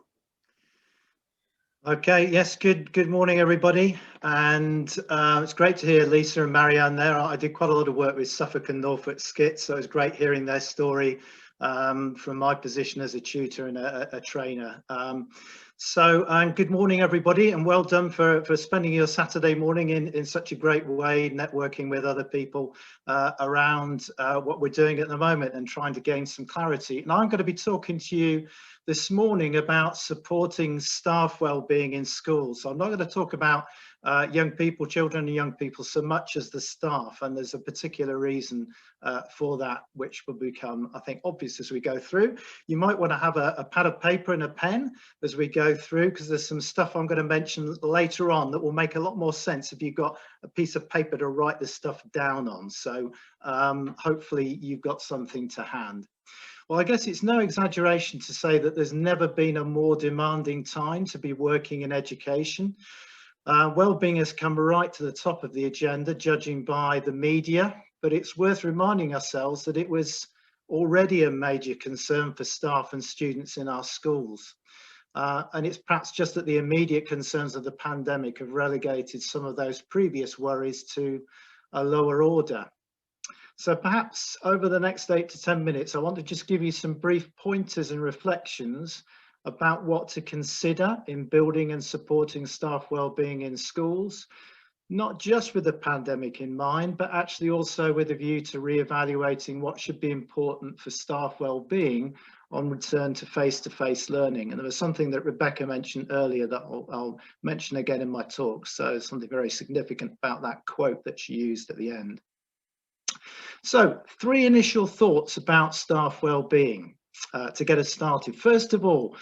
Okay, yes, good morning, everybody. And it's great to hear Lisa and Marianne there. I did quite a lot of work with Suffolk and Norfolk Skits, so it's great hearing their story from my position as a tutor and a trainer. Good morning, everybody, and well done for spending your Saturday morning in such a great way, networking with other people around what we're doing at the moment and trying to gain some clarity. And I'm going to be talking to you this morning about supporting staff well-being in schools. So I'm not going to talk about young people, children and young people, so much as the staff, and there's a particular reason for that, which will become, I think, obvious as we go through. You might want to have a pad of paper and a pen as we go through, because there's some stuff I'm going to mention later on that will make a lot more sense if you've got a piece of paper to write this stuff down on. So hopefully you've got something to hand. Well, I guess it's no exaggeration to say that there's never been a more demanding time to be working in education. Wellbeing has come right to the top of the agenda, judging by the media, but it's worth reminding ourselves that it was already a major concern for staff and students in our schools. And it's perhaps just that the immediate concerns of the pandemic have relegated some of those previous worries to a lower order. So perhaps over the next 8 to 10 minutes, I want to just give you some brief pointers and reflections about what to consider in building and supporting staff wellbeing in schools, not just with the pandemic in mind, but actually also with a view to re-evaluating what should be important for staff wellbeing on return to face-to-face learning. And there was something that Rebecca mentioned earlier that I'll mention again in my talk. So something very significant about that quote that she used at the end. So 3 initial thoughts about staff wellbeing to get us started. First of all,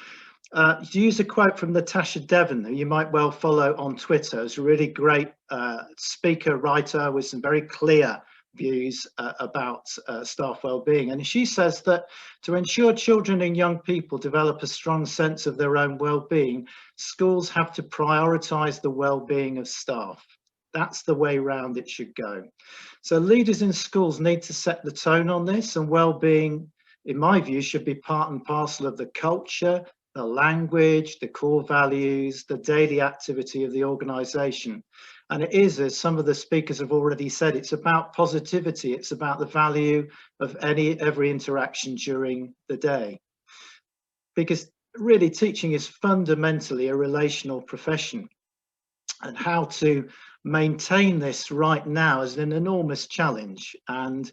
to use a quote from Natasha Devon, who you might well follow on Twitter, is a really great speaker, writer with some very clear views about staff wellbeing. And she says that to ensure children and young people develop a strong sense of their own wellbeing, schools have to prioritise the wellbeing of staff. That's the way round it should go. So leaders in schools need to set the tone on this, and wellbeing, in my view, should be part and parcel of the culture, the language, the core values, the daily activity of the organisation. And it is, as some of the speakers have already said, it's about positivity. It's about the value of every interaction during the day. Because really teaching is fundamentally a relational profession. And how to maintain this right now is an enormous challenge, and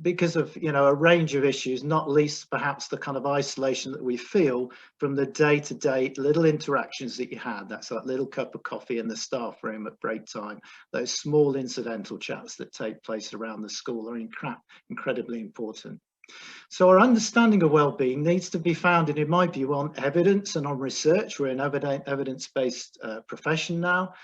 because of a range of issues, not least perhaps the kind of isolation that we feel from the day-to-day little interactions that you had. That's that little cup of coffee in the staff room at break time. Those small incidental chats that take place around the school are incredibly important. So our understanding of wellbeing needs to be founded, in my view, on evidence and on research. We're an evidence-based profession now.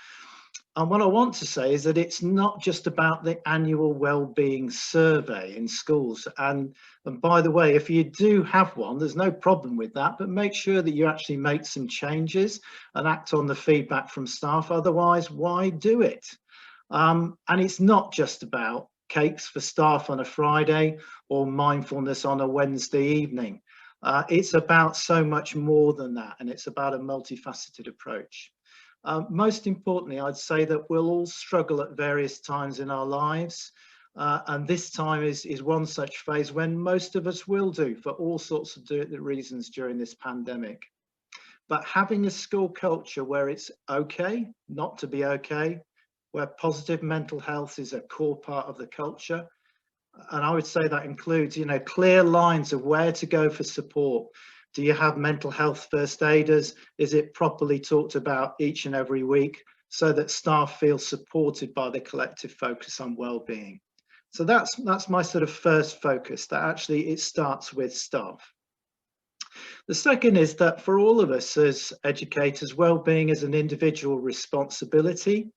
And what I want to say is that it's not just about the annual wellbeing survey in schools. And by the way, if you do have one, there's no problem with that, but make sure that you actually make some changes and act on the feedback from staff. Otherwise, why do it? And it's not just about cakes for staff on a Friday or mindfulness on a Wednesday evening. It's about so much more than that, and it's about a multifaceted approach. Most importantly, I'd say that we'll all struggle at various times in our lives, and this time is one such phase when most of us will do for all sorts of reasons during this pandemic. But having a school culture where it's okay not to be okay, where positive mental health is a core part of the culture. And I would say that includes, clear lines of where to go for support. Do you have mental health first aiders? Is it properly talked about each and every week so that staff feel supported by the collective focus on well-being? So that's my sort of first focus, that actually it starts with staff. The second is that for all of us as educators, well-being is an individual responsibility.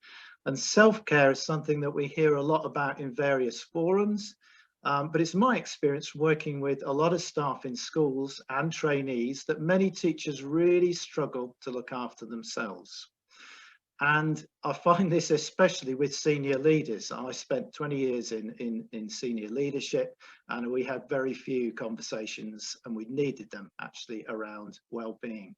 And self-care is something that we hear a lot about in various forums, but it's my experience working with a lot of staff in schools and trainees that many teachers really struggle to look after themselves. And I find this especially with senior leaders. I spent 20 years in senior leadership, and we had very few conversations, and we needed them actually around well-being.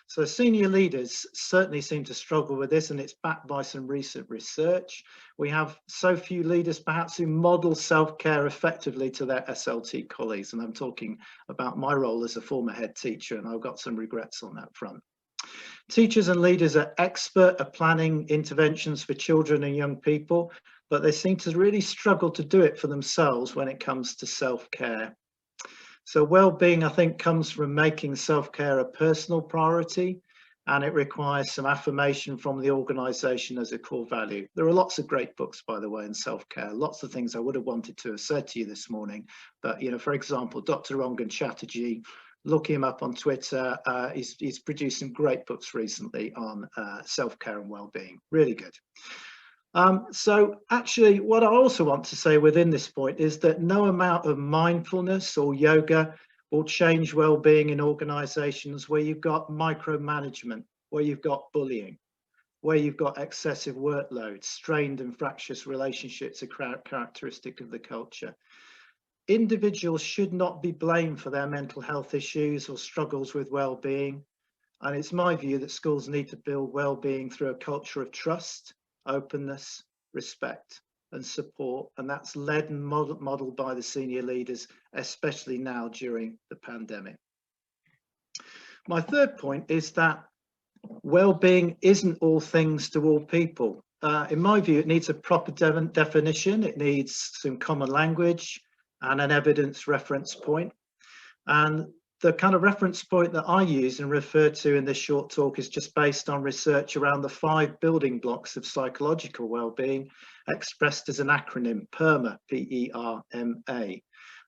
So senior leaders certainly seem to struggle with this, and it's backed by some recent research. We have so few leaders perhaps who model self-care effectively to their SLT colleagues, and I'm talking about my role as a former head teacher, and I've got some regrets on that front. Teachers and leaders are expert at planning interventions for children and young people, but they seem to really struggle to do it for themselves when it comes to self-care. So well-being, I think, comes from making self-care a personal priority, and it requires some affirmation from the organisation as a core value. There are lots of great books, by the way, in self-care, lots of things I would have wanted to have said to you this morning, but, for example, Dr. Rangan Chatterjee, look him up on Twitter. He's produced some great books recently on self-care and well-being. Really good. So actually, what I also want to say within this point is that no amount of mindfulness or yoga will change well-being in organizations where you've got micromanagement, where you've got bullying, where you've got excessive workload. Strained and fractious relationships are characteristic of the culture. Individuals should not be blamed for their mental health issues or struggles with well-being. And it's my view that schools need to build well-being through a culture of trust, openness, respect and support. And that's led and modeled by the senior leaders, especially now during the pandemic. My third point is that well-being isn't all things to all people. In my view, it needs a proper definition. It needs some common language and an evidence reference point. And the kind of reference point that I use and refer to in this short talk is just based on research around the 5 building blocks of psychological well-being, expressed as an acronym, PERMA, P-E-R-M-A.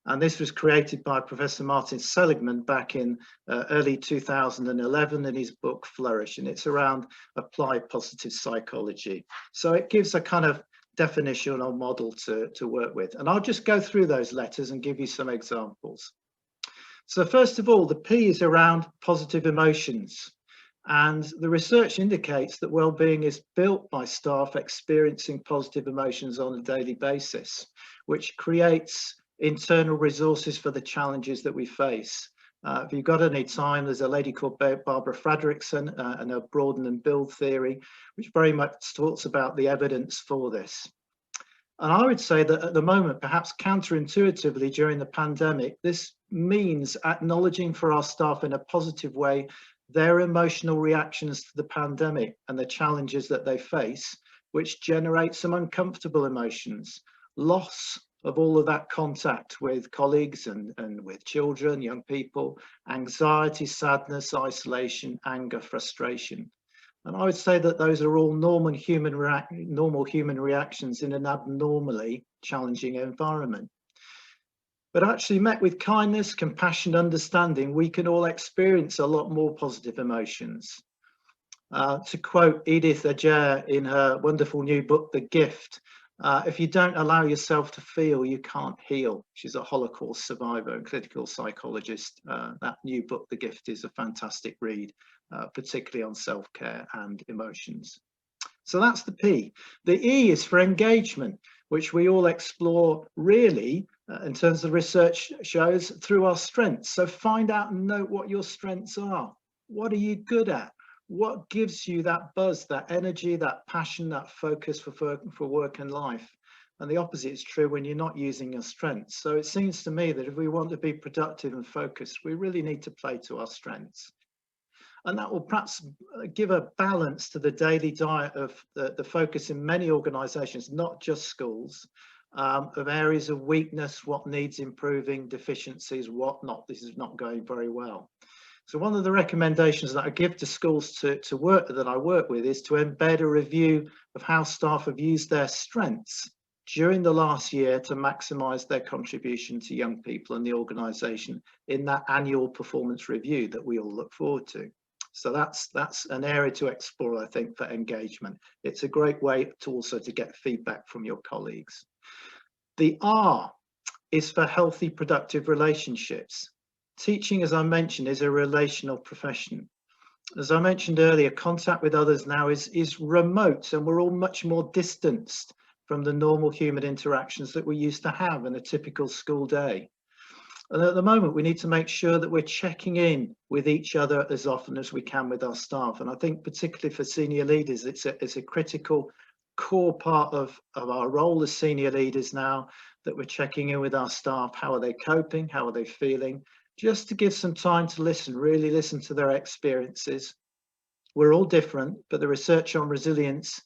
And this was created by Professor Martin Seligman back in early 2011 in his book Flourish, and it's around applied positive psychology. So it gives a kind of definition or model to work with. And I'll just go through those letters and give you some examples. So first of all, the P is around positive emotions. And the research indicates that well-being is built by staff experiencing positive emotions on a daily basis, which creates internal resources for the challenges that we face. If you've got any time, there's a lady called Barbara Fredrickson and her broaden and build theory, which very much talks about the evidence for this. And I would say that at the moment, perhaps counterintuitively during the pandemic, this means acknowledging for our staff in a positive way their emotional reactions to the pandemic and the challenges that they face, which generate some uncomfortable emotions, loss of all of that contact with colleagues and with children, young people, anxiety, sadness, isolation, anger, frustration. And I would say that those are all normal human reactions in an abnormally challenging environment. But actually met with kindness, compassion, understanding, we can all experience a lot more positive emotions. To quote Edith Ajer in her wonderful new book, The Gift, if you don't allow yourself to feel, you can't heal. She's a Holocaust survivor and clinical psychologist. That new book, The Gift, is a fantastic read, particularly on self-care and emotions. So that's the P. The E is for engagement, which we all explore really, in terms of research shows, through our strengths. So find out and note what your strengths are. What are you good at? What gives you that buzz, that energy, that passion, that focus for work and life? And the opposite is true when you're not using your strengths. So it seems to me that if we want to be productive and focused, we really need to play to our strengths. And that will perhaps give a balance to the daily diet of the focus in many organizations, not just schools, of areas of weakness, what needs improving, deficiencies, what not, this is not going very well. So one of the recommendations that I give to schools that I work with is to embed a review of how staff have used their strengths during the last year to maximise their contribution to young people and the organisation in that annual performance review that we all look forward to. So that's an area to explore, I think, for engagement. It's a great way to also to get feedback from your colleagues. The R is for healthy, productive relationships. Teaching, as I mentioned, is a relational profession. As I mentioned earlier, contact with others now is remote, and we're all much more distanced from the normal human interactions that we used to have in a typical school day. And at the moment, we need to make sure that we're checking in with each other as often as we can with our staff. And I think particularly for senior leaders, it's a critical core part of our role as senior leaders now, that we're checking in with our staff. How are they coping? How are they feeling? Just to give some time to listen, really listen to their experiences. We're all different, but the research on resilience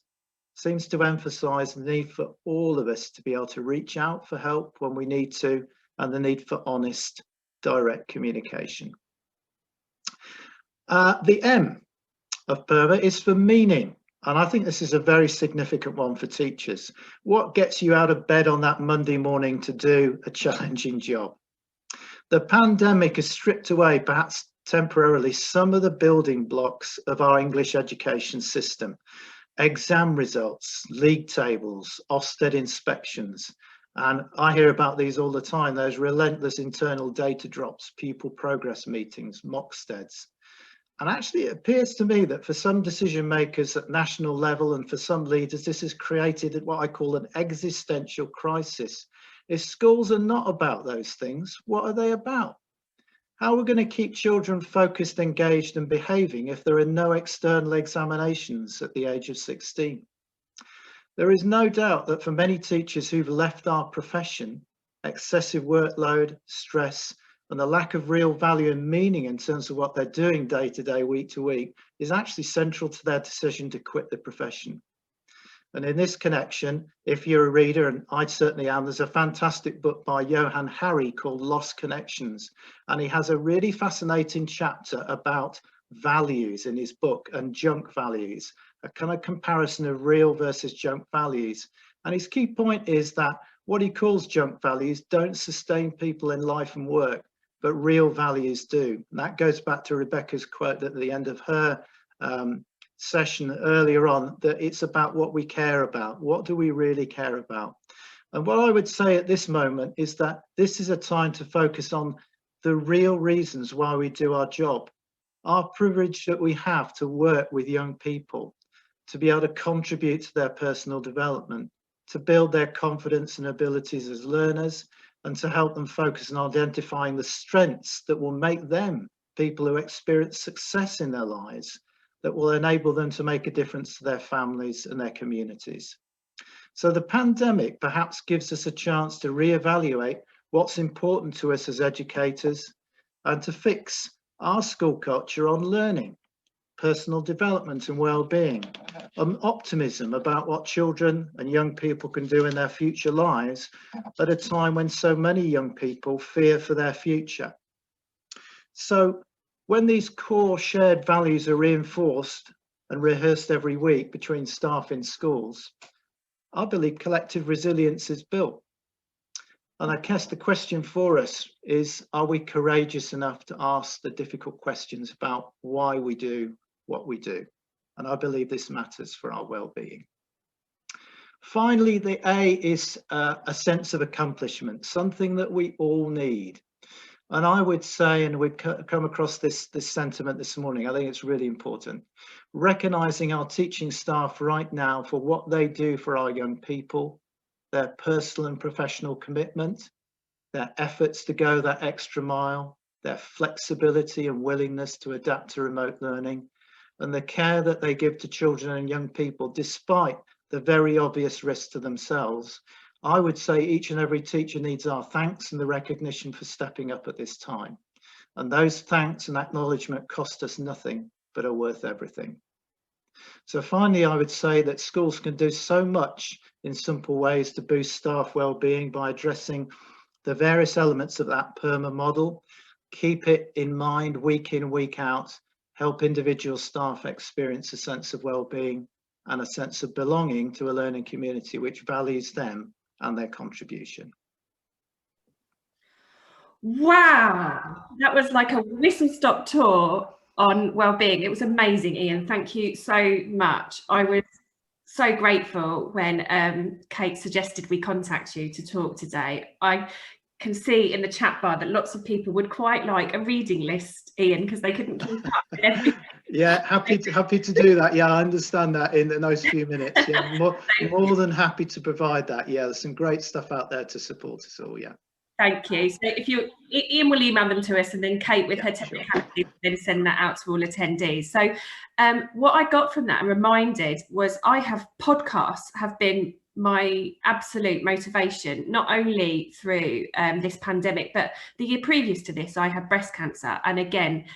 seems to emphasize the need for all of us to be able to reach out for help when we need to, and the need for honest, direct communication. The M of PERMA is for meaning. And I think this is a very significant one for teachers. What gets you out of bed on that Monday morning to do a challenging job? The pandemic has stripped away, perhaps temporarily, some of the building blocks of our English education system. exam results, league tables, Ofsted inspections. And I hear about these all the time, those relentless internal data drops, pupil progress meetings, Mocksteds. And actually it appears to me that for some decision makers at national level and for some leaders, this has created what I call an existential crisis. If schools are not about those things, what are they about? How are we going to keep children focused, engaged and behaving if there are no external examinations at the age of 16? There is no doubt that for many teachers who've left our profession, excessive workload, stress, and the lack of real value and meaning in terms of what they're doing day to day, week to week, is actually central to their decision to quit the profession. And in this connection, if you're a reader, and I certainly am, there's a fantastic book by Johann Hari called Lost Connections. And he has a really fascinating chapter about values in his book and junk values, a kind of comparison of real versus junk values. And his key point is that what he calls junk values don't sustain people in life and work, but real values do. And that goes back to Rebecca's quote at the end of her session earlier on, that it's about what we care about. What do we really care about? And what I would say at this moment is that this is a time to focus on the real reasons why we do our job. Our privilege that we have to work with young people, to be able to contribute to their personal development, to build their confidence and abilities as learners, and to help them focus on identifying the strengths that will make them people who experience success in their lives, that will enable them to make a difference to their families and their communities. So the pandemic perhaps gives us a chance to reevaluate what's important to us as educators and to fix our school culture on learning, personal development and well-being, optimism about what children and young people can do in their future lives at a time when so many young people fear for their future. So when these core shared values are reinforced and rehearsed every week between staff in schools, I believe collective resilience is built. And I guess the question for us is, are we courageous enough to ask the difficult questions about why we do what we do? And I believe this matters for our well-being. Finally, the A is a sense of accomplishment, something that we all need. And I would say, and we've come across this sentiment this morning, I think it's really important, recognizing our teaching staff right now for what they do for our young people, their personal and professional commitment, their efforts to go that extra mile, their flexibility and willingness to adapt to remote learning, and the care that they give to children and young people despite the very obvious risks to themselves. I would say each and every teacher needs our thanks and the recognition for stepping up at this time. And those thanks and acknowledgement cost us nothing, but are worth everything. So finally, I would say that schools can do so much in simple ways to boost staff well-being by addressing the various elements of that PERMA model. Keep it in mind week in, week out, help individual staff experience a sense of well-being and a sense of belonging to a learning community which values them and their contribution. Wow, that was like a whistle-stop tour on well-being. It was amazing, Ian. Thank you so much. I was so grateful when Kate suggested we contact you to talk today. I can see in the chat bar that lots of people would quite like a reading list, Ian, because they couldn't keep up with everything. Yeah, happy to do that. Yeah, I understand that in those few minutes. Yeah, more than happy to provide that. Yeah, there's some great stuff out there to support us all. Yeah. Thank you. So if Ian will email them to us, and then Kate with her technicalities will then send that out to all attendees. So what I got from that and reminded was podcasts have been my absolute motivation, not only through this pandemic, but the year previous to this, I had breast cancer. And again,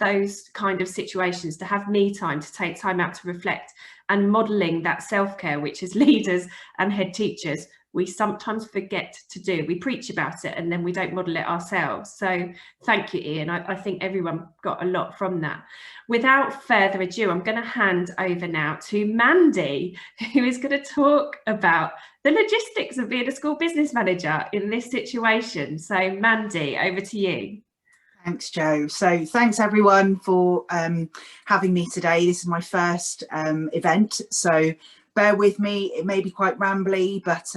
those kind of situations, to have me time, to take time out to reflect and modelling that self-care, which as leaders and head teachers, we sometimes forget to do. We preach about it and then we don't model it ourselves. So thank you, Ian. I think everyone got a lot from that. Without further ado, I'm going to hand over now to Mandy, who is going to talk about the logistics of being a school business manager in this situation. So Mandy, over to you. Thanks, Jo. So thanks everyone for having me today. This is my first event, so bear with me. It may be quite rambly, but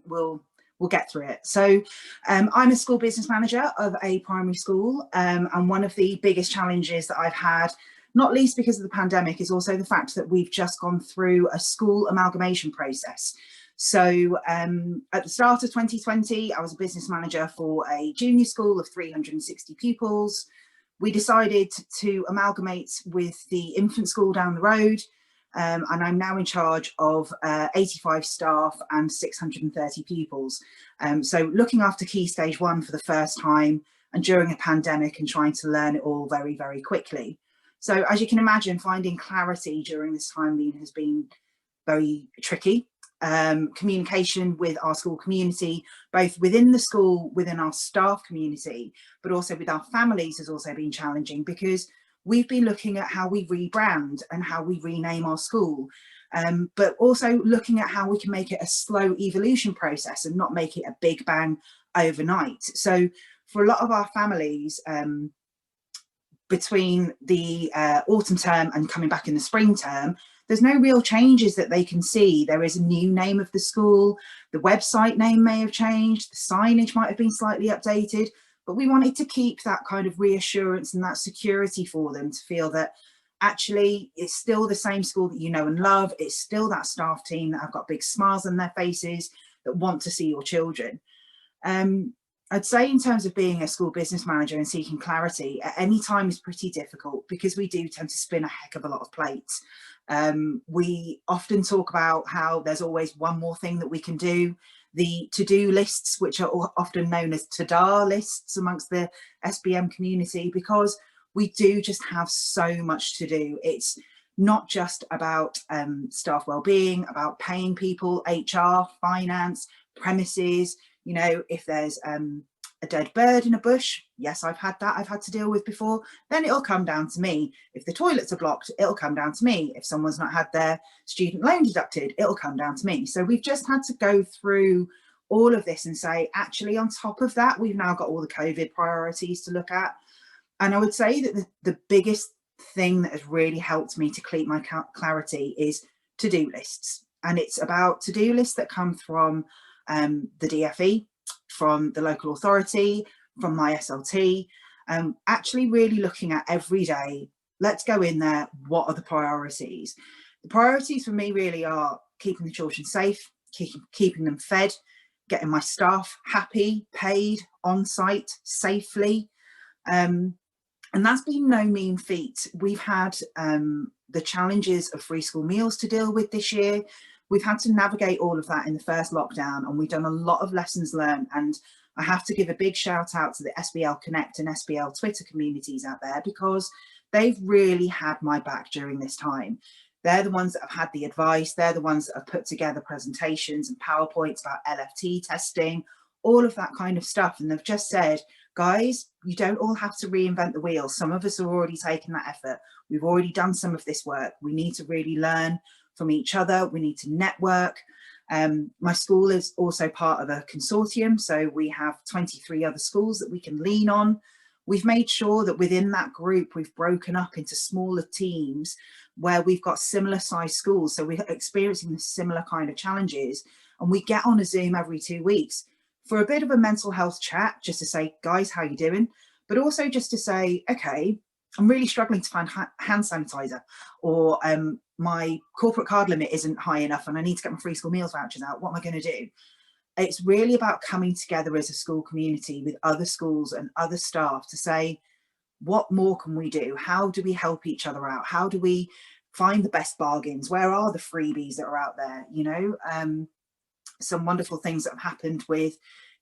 we'll get through it. So I'm a school business manager of a primary school, and one of the biggest challenges that I've had, not least because of the pandemic, is also the fact that we've just gone through a school amalgamation process. So at the start of 2020, I was a business manager for a junior school of 360 pupils. We decided to amalgamate with the infant school down the road, and I'm now in charge of 85 staff and 630 pupils. So looking after Key Stage 1 for the first time, and during a pandemic, and trying to learn it all very, very quickly. So as you can imagine, finding clarity during this time has been very tricky. Communication with our school community, both within the school, within our staff community, but also with our families, has also been challenging, because we've been looking at how we rebrand and how we rename our school, but also looking at how we can make it a slow evolution process and not make it a big bang overnight. So for a lot of our families, between the autumn term and coming back in the spring term, there's no real changes that they can see. There is a new name of the school, the website name may have changed, the signage might have been slightly updated, but we wanted to keep that kind of reassurance and that security for them to feel that actually it's still the same school that you know and love. It's still that staff team that have got big smiles on their faces that want to see your children. I'd say in terms of being a school business manager and seeking clarity at any time is pretty difficult, because we do tend to spin a heck of a lot of plates. We often talk about how there's always one more thing that we can do. The to-do lists, which are often known as to-da lists amongst the SBM community, because we do just have so much to do. It's not just about staff wellbeing, about paying people, HR, finance, premises. You know, if there's a dead bird in a bush, yes, I've had to deal with before, then it'll come down to me. If the toilets are blocked, it'll come down to me. If someone's not had their student loan deducted, it'll come down to me. So we've just had to go through all of this and say, actually, on top of that, we've now got all the COVID priorities to look at. And I would say that the biggest thing that has really helped me to keep my clarity is to-do lists. And it's about to-do lists that come from the DFE, from the local authority, from my SLT, actually really looking at every day, let's go in there, what are the priorities? The priorities for me really are keeping the children safe, keeping them fed, getting my staff happy, paid, on site, safely. And that's been no mean feat. We've had the challenges of free school meals to deal with this year. We've had to navigate all of that in the first lockdown, and we've done a lot of lessons learned. And I have to give a big shout out to the SBL Connect and SBL Twitter communities out there, because they've really had my back during this time. They're the ones that have had the advice. They're the ones that have put together presentations and PowerPoints about LFT testing, all of that kind of stuff. And they've just said, guys, you don't all have to reinvent the wheel. Some of us have already taken that effort. We've already done some of this work. We need to really learn from each other. We need to network. My school is also part of a consortium, so we have 23 other schools that we can lean on. We've made sure that within that group, we've broken up into smaller teams where we've got similar size schools. So we're experiencing the similar kind of challenges, and we get on a Zoom every 2 weeks for a bit of a mental health chat, just to say, guys, how you doing? But also just to say, okay, I'm really struggling to find hand sanitizer, or my corporate card limit isn't high enough and I need to get my free school meals vouchers out. What am I going to do? It's really about coming together as a school community with other schools and other staff to say, what more can we do? How do we help each other out? How do we find the best bargains? Where are the freebies that are out there? You know, some wonderful things that have happened with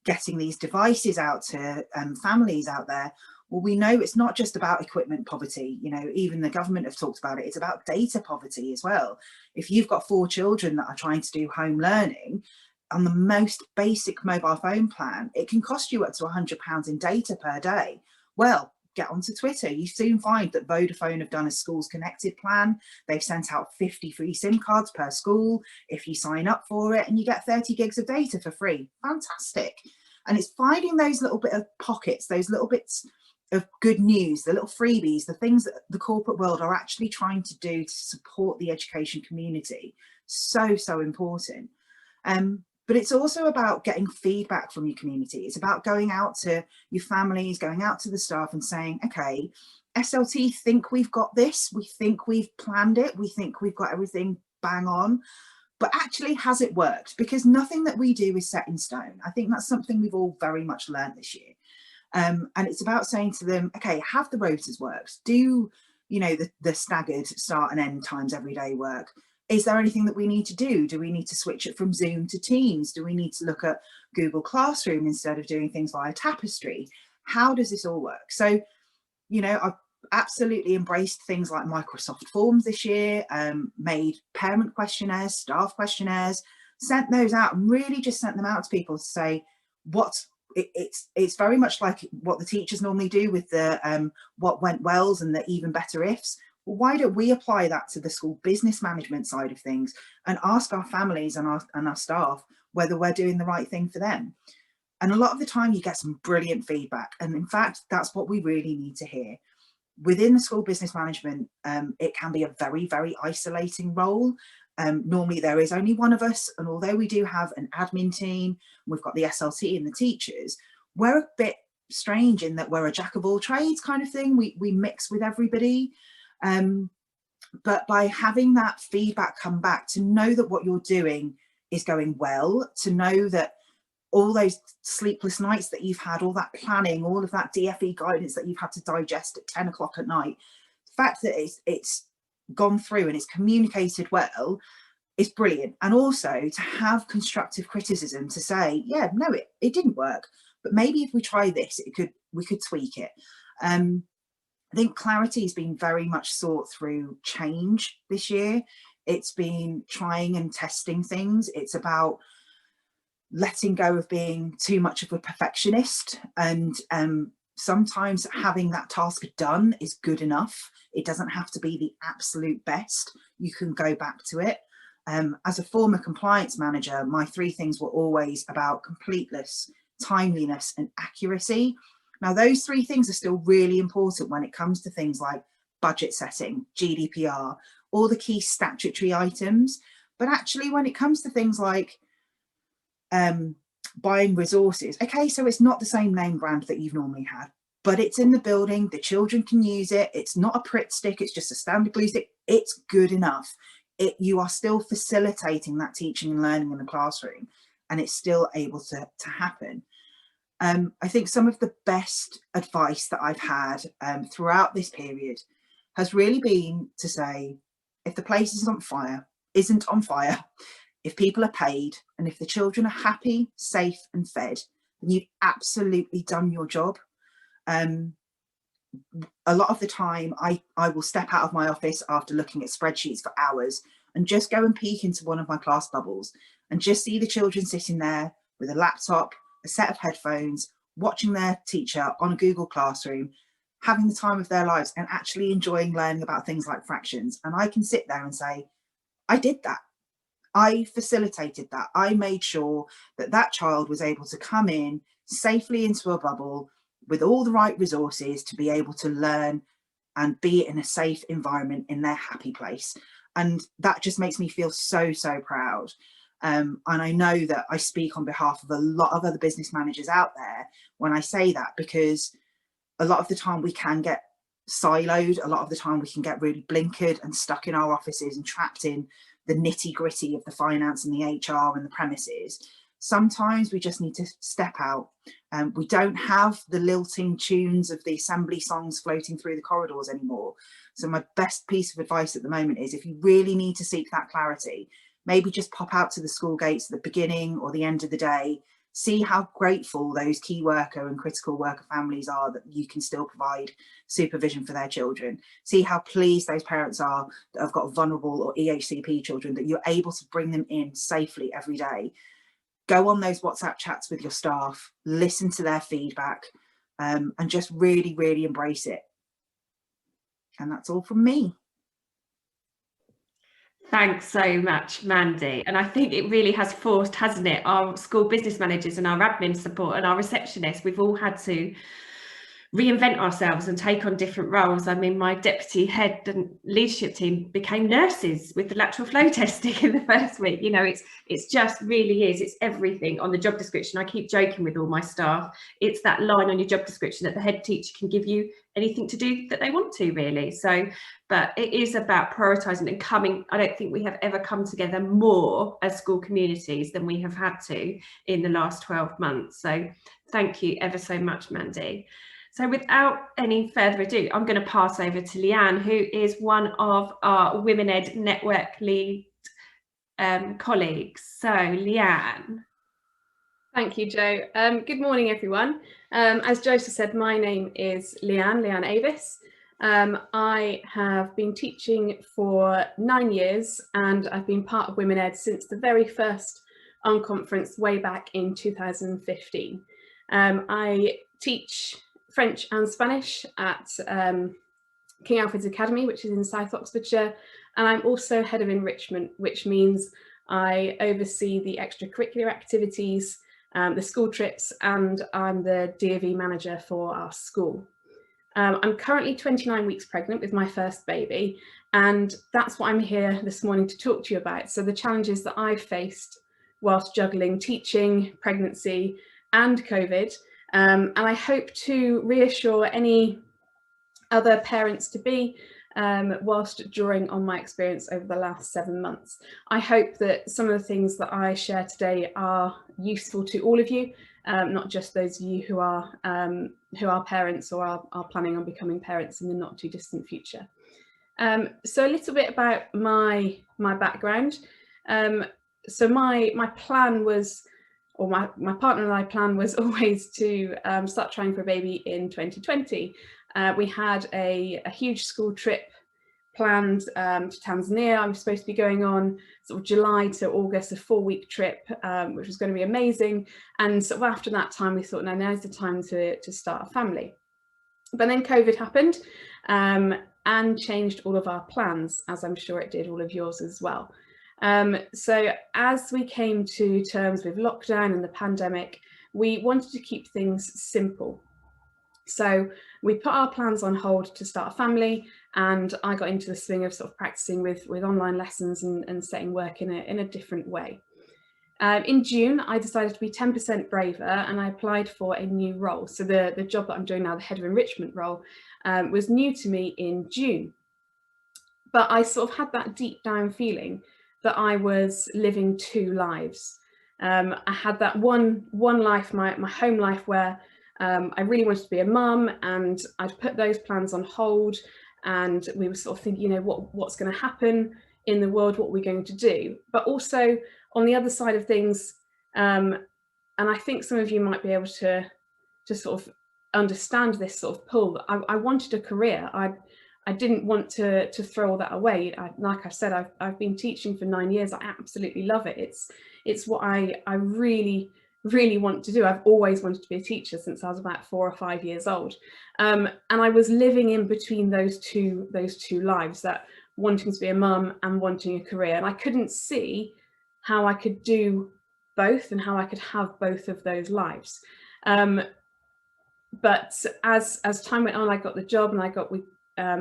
getting these devices out to families out there. Well, we know it's not just about equipment poverty. You know, even the government have talked about it. It's about data poverty as well. If you've got 4 children that are trying to do home learning, on the most basic mobile phone plan, it can cost you up to £100 in data per day. Well, get onto Twitter. You soon find that Vodafone have done a schools connected plan. They've sent out 50 free SIM cards per school if you sign up for it, and you get 30 gigs of data for free. Fantastic. And it's finding those little bit of pockets, those little bits of good news, the little freebies, the things that the corporate world are actually trying to do to support the education community. So important. But it's also about getting feedback from your community. It's about going out to your families, going out to the staff and saying, okay, SLT think we've got this, we think we've planned it, we think we've got everything bang on, but actually has it worked? Because nothing that we do is set in stone. I think that's something we've all very much learned this year. And it's about saying to them, okay, have the rotas worked? Do, you know, the staggered start and end times every day work? Is there anything that we need to do? Do we need to switch it from Zoom to Teams? Do we need to look at Google Classroom instead of doing things via Tapestry? How does this all work? So, you know, I've absolutely embraced things like Microsoft Forms this year, made parent questionnaires, staff questionnaires, sent those out and really just sent them out to people to say, it's very much like what the teachers normally do with the what went wells and the even better ifs. Well, why don't we apply that to the school business management side of things and ask our families and our staff whether we're doing the right thing for them? And a lot of the time you get some brilliant feedback. And in fact, that's what we really need to hear. Within the school business management, it can be a very, very isolating role. Normally there is only one of us. And although we do have an admin team, we've got the SLT and the teachers, we're a bit strange in that we're a jack of all trades kind of thing. We mix with everybody. But by having that feedback come back, to know that what you're doing is going well, to know that all those sleepless nights that you've had, all that planning, all of that DFE guidance that you've had to digest at 10 o'clock at night, the fact that it's gone through and it's communicated well is brilliant. And also to have constructive criticism to say, yeah, no, it didn't work, but maybe if we try this, we could tweak it. I think clarity has been very much sought through change this year. It's been trying and testing things. It's about letting go of being too much of a perfectionist, and sometimes having that task done is good enough. It doesn't have to be the absolute best. You can go back to it. As a former compliance manager, my 3 things were always about completeness, timeliness and accuracy. Now, those 3 things are still really important when it comes to things like budget setting, GDPR, all the key statutory items. But actually, when it comes to things like buying resources, okay, so it's not the same name brand that you've normally had, but it's in the building, the children can use it, it's not a Pritt stick, it's just a standard glue stick, it's good enough. You are still facilitating that teaching and learning in the classroom, and it's still able to happen. I think some of the best advice that I've had throughout this period has really been to say, if the place isn't on fire, if people are paid, and if the children are happy, safe and fed, then you've absolutely done your job. A lot of the time I will step out of my office after looking at spreadsheets for hours and just go and peek into one of my class bubbles and just see the children sitting there with a laptop, a set of headphones, watching their teacher on a Google Classroom, having the time of their lives and actually enjoying learning about things like fractions. And I can sit there and say, I did that. I facilitated that. I made sure that that child was able to come in safely into a bubble with all the right resources to be able to learn and be in a safe environment in their happy place. And that just makes me feel so, so proud. And I know that I speak on behalf of a lot of other business managers out there when I say that, because a lot of the time we can get siloed. A lot of the time we can get really blinkered and stuck in our offices and trapped in the nitty gritty of the finance and the HR and the premises. Sometimes we just need to step out. We don't have the lilting tunes of the assembly songs floating through the corridors anymore. So my best piece of advice at the moment is, if you really need to seek that clarity, maybe just pop out to the school gates at the beginning or the end of the day, see how grateful those key worker and critical worker families are that you can still provide supervision for their children. See how pleased those parents are that have got vulnerable or EHCP children, that you're able to bring them in safely every day. Go on those WhatsApp chats with your staff, listen to their feedback, and just really, really embrace it. And that's all from me. Thanks so much, Mandy. And I think it really has forced, hasn't it, our school business managers and our admin support and our receptionists, we've all had to reinvent ourselves and take on different roles. I mean, my deputy head and leadership team became nurses with the lateral flow testing in the first week. You know, it's just really is, it's everything on the job description. I keep joking with all my staff, it's that line on your job description that the head teacher can give you anything to do that they want to, really. So, but it is about prioritising and coming. I don't think we have ever come together more as school communities than we have had to in the last 12 months. So thank you ever so much, Mandy. So without any further ado, I'm going to pass over to Leanne, who is one of our WomenEd network lead colleagues. So Leanne. Thank you, Jo. Good morning, everyone. As Joseph said, my name is Leanne Avis. I have been teaching for 9 years, and I've been part of WomenEd since the very first unconference way back in 2015. I teach French and Spanish at King Alfred's Academy, which is in South Oxfordshire, and I'm also head of enrichment, which means I oversee the extracurricular activities, the school trips, and I'm the D&V manager for our school. I'm currently 29 weeks pregnant with my first baby, and that's what I'm here this morning to talk to you about. So the challenges that I've faced whilst juggling teaching, pregnancy, and COVID. And I hope to reassure any other parents-to-be whilst drawing on my experience over the last 7 months. I hope that some of the things that I share today are useful to all of you, not just those of you who are parents or are planning on becoming parents in the not too distant future. So a little bit about my background. So my plan was, or my partner and I plan was always to start trying for a baby in 2020. We had a huge school trip planned to Tanzania. I was supposed to be going on sort of July to August, a 4-week trip, which was going to be amazing. And sort of after that time, we thought, now's the time to start a family. But then COVID happened and changed all of our plans, as I'm sure it did all of yours as well. So as we came to terms with lockdown and the pandemic, we wanted to keep things simple. So we put our plans on hold to start a family, and I got into the swing of sort of practicing with online lessons and setting work in a different way. In June, I decided to be 10% braver, and I applied for a new role. So the job that I'm doing now, the head of enrichment role, was new to me in June. But I sort of had that deep down feeling that I was living 2 lives. I had that one life, my home life, where I really wanted to be a mum, and I'd put those plans on hold, and we were sort of thinking, you know, what's going to happen in the world, what we're going to do. But also on the other side of things, and I think some of you might be able to sort of understand this sort of pull. I wanted a career. I didn't want to throw all that away. Like I said, I've been teaching for 9 years. I absolutely love it. It's what I really want to do. I've always wanted to be a teacher since I was about 4 or 5 years old. And I was living in between those two lives, that wanting to be a mum and wanting a career. And I couldn't see how I could do both and how I could have both of those lives. But as time went on, I got the job, and we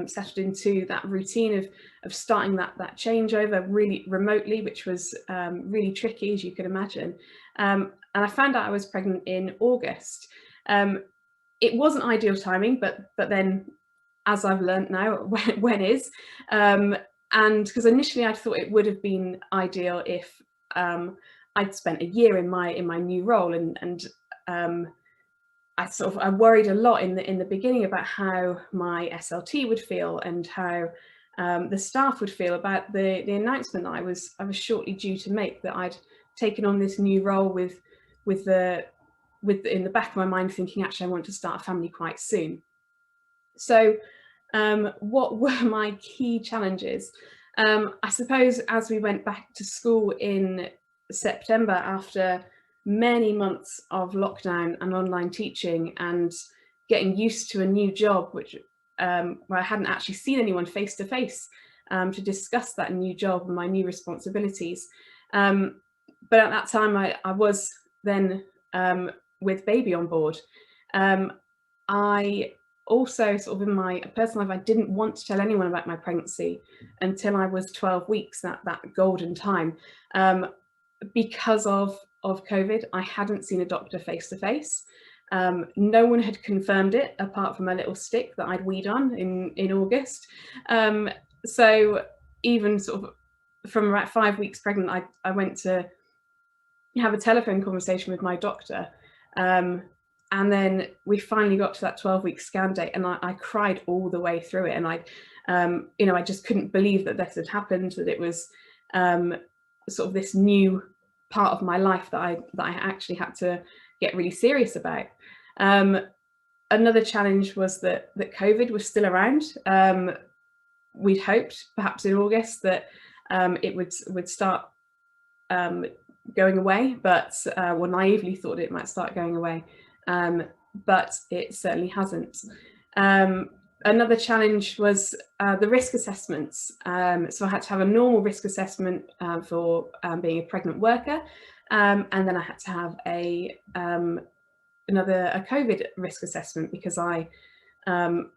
settled into that routine of starting that changeover really remotely, which was really tricky, as you can imagine. And I found out I was pregnant in August. It wasn't ideal timing, but then, as I've learned now, when is. And because initially I thought it would have been ideal if I'd spent a year in my new role, and I worried a lot in the beginning about how my SLT would feel, and how the staff would feel about the announcement that I was shortly due to make, that I'd taken on this new role with in the back of my mind thinking, actually, I want to start a family quite soon. So what were my key challenges? I suppose as we went back to school in September, after many months of lockdown and online teaching, and getting used to a new job, which where I hadn't actually seen anyone face to face to discuss that new job and my new responsibilities. But at that time, I was then with baby on board. I also sort of in my personal life, I didn't want to tell anyone about my pregnancy until I was 12 weeks, that golden time. Because of COVID, I hadn't seen a doctor face to face. No one had confirmed it apart from a little stick that I'd weed on in August. So even sort of from about 5 weeks pregnant, I went to have a telephone conversation with my doctor. And then we finally got to that 12-week scan date, and I cried all the way through it. And I just couldn't believe that this had happened, that it was sort of this new part of my life that I actually had to get really serious about. Another challenge was that COVID was still around. We'd hoped perhaps in August that it would start going away, but naively thought it might start going away, but it certainly hasn't. Another challenge was the risk assessments. So I had to have a normal risk assessment for being a pregnant worker, and then I had to have another COVID risk assessment, because I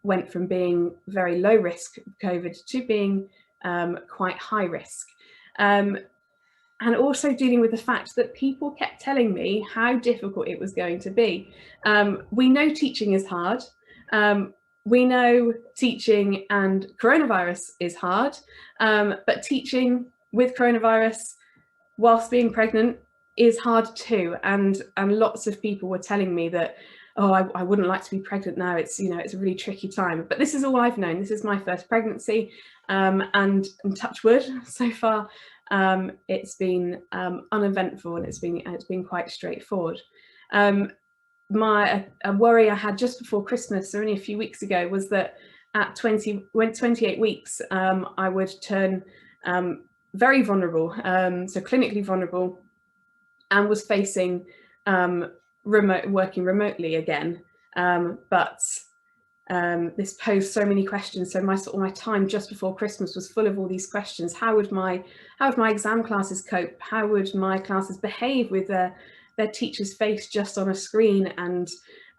went from being very low risk COVID to being quite high risk. And also dealing with the fact that people kept telling me how difficult it was going to be. We know teaching is hard. We know teaching and coronavirus is hard, but teaching with coronavirus whilst being pregnant is hard too. And lots of people were telling me that, oh, I wouldn't like to be pregnant now. It's, it's a really tricky time. But this is all I've known. This is my first pregnancy, and touch wood, so far it's been uneventful, and it's been quite straightforward. A worry I had just before Christmas, or only a few weeks ago, was that at 28 weeks, I would turn very vulnerable, so clinically vulnerable, and was facing working remotely again. But this posed so many questions. So my time just before Christmas was full of all these questions. How would my exam classes cope? How would my classes behave with their teacher's face just on a screen and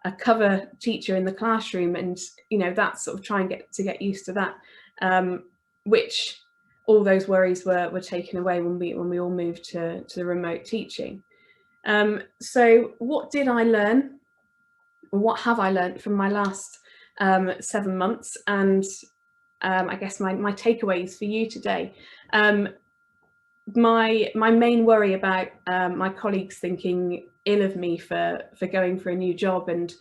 a cover teacher in the classroom? And that sort of try and get used to that, which all those worries were taken away when we all moved to the remote teaching. So what did I learn, or what have I learned from my last 7 months? And I guess my takeaways for you today. My main worry about my colleagues thinking ill of me for going for a new job and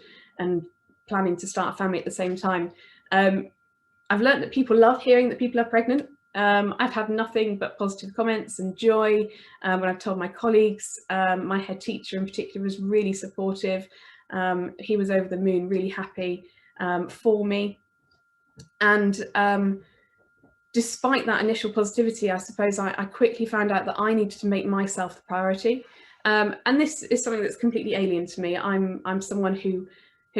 planning to start a family at the same time. I've learned that people love hearing that people are pregnant. I've had nothing but positive comments and joy when I've told my colleagues. My head teacher in particular was really supportive. He was over the moon, really happy for me. And despite that initial positivity, I suppose I quickly found out that I needed to make myself the priority. And this is something that's completely alien to me. I'm someone who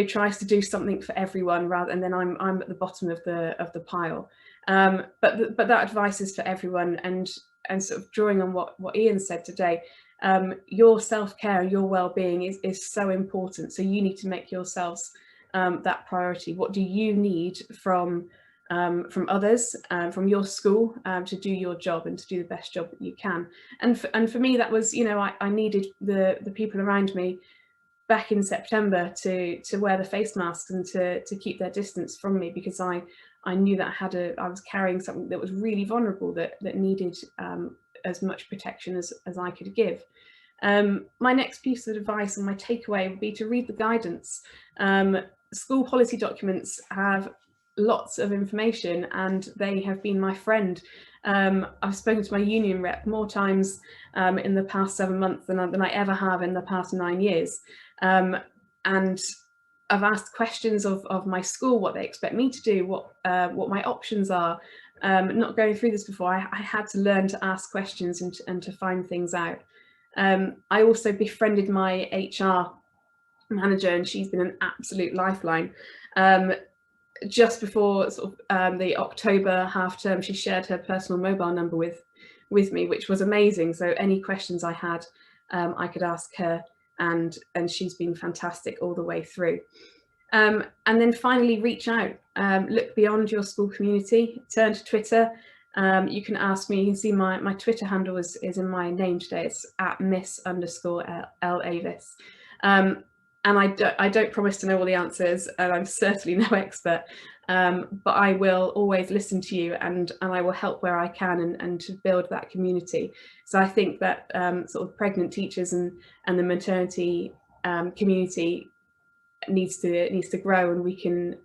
tries to do something for everyone, and then I'm at the bottom of the pile. But that advice is for everyone, and sort of drawing on what Ian said today, your self-care, your well-being is so important. So you need to make yourselves that priority. What do you need from others, from your school, to do your job and to do the best job that you can? And for me, that was, I needed the people around me back in September to wear the face masks and to keep their distance from me, because I knew that I was carrying something that was really vulnerable, that needed as much protection as I could give. My next piece of advice and my takeaway would be to read the guidance. School policy documents have lots of information, and they have been my friend. I've spoken to my union rep more times in the past 7 months than I ever have in the past 9 years. And I've asked questions of my school, what they expect me to do, what my options are. Not going through this before, I had to learn to ask questions and to find things out. I also befriended my HR manager, and she's been an absolute lifeline. Just before the October half term, she shared her personal mobile number with me, which was amazing. So any questions I had, I could ask her, and she's been fantastic all the way through. And then finally, reach out, look beyond your school community, turn to Twitter. You can ask me, you can see my Twitter handle is in my name today, it's @miss_L_Avis. And I don't promise to know all the answers, and I'm certainly no expert, but I will always listen to you, and I will help where I can and to build that community. So I think that sort of pregnant teachers and the maternity community needs to grow, and we can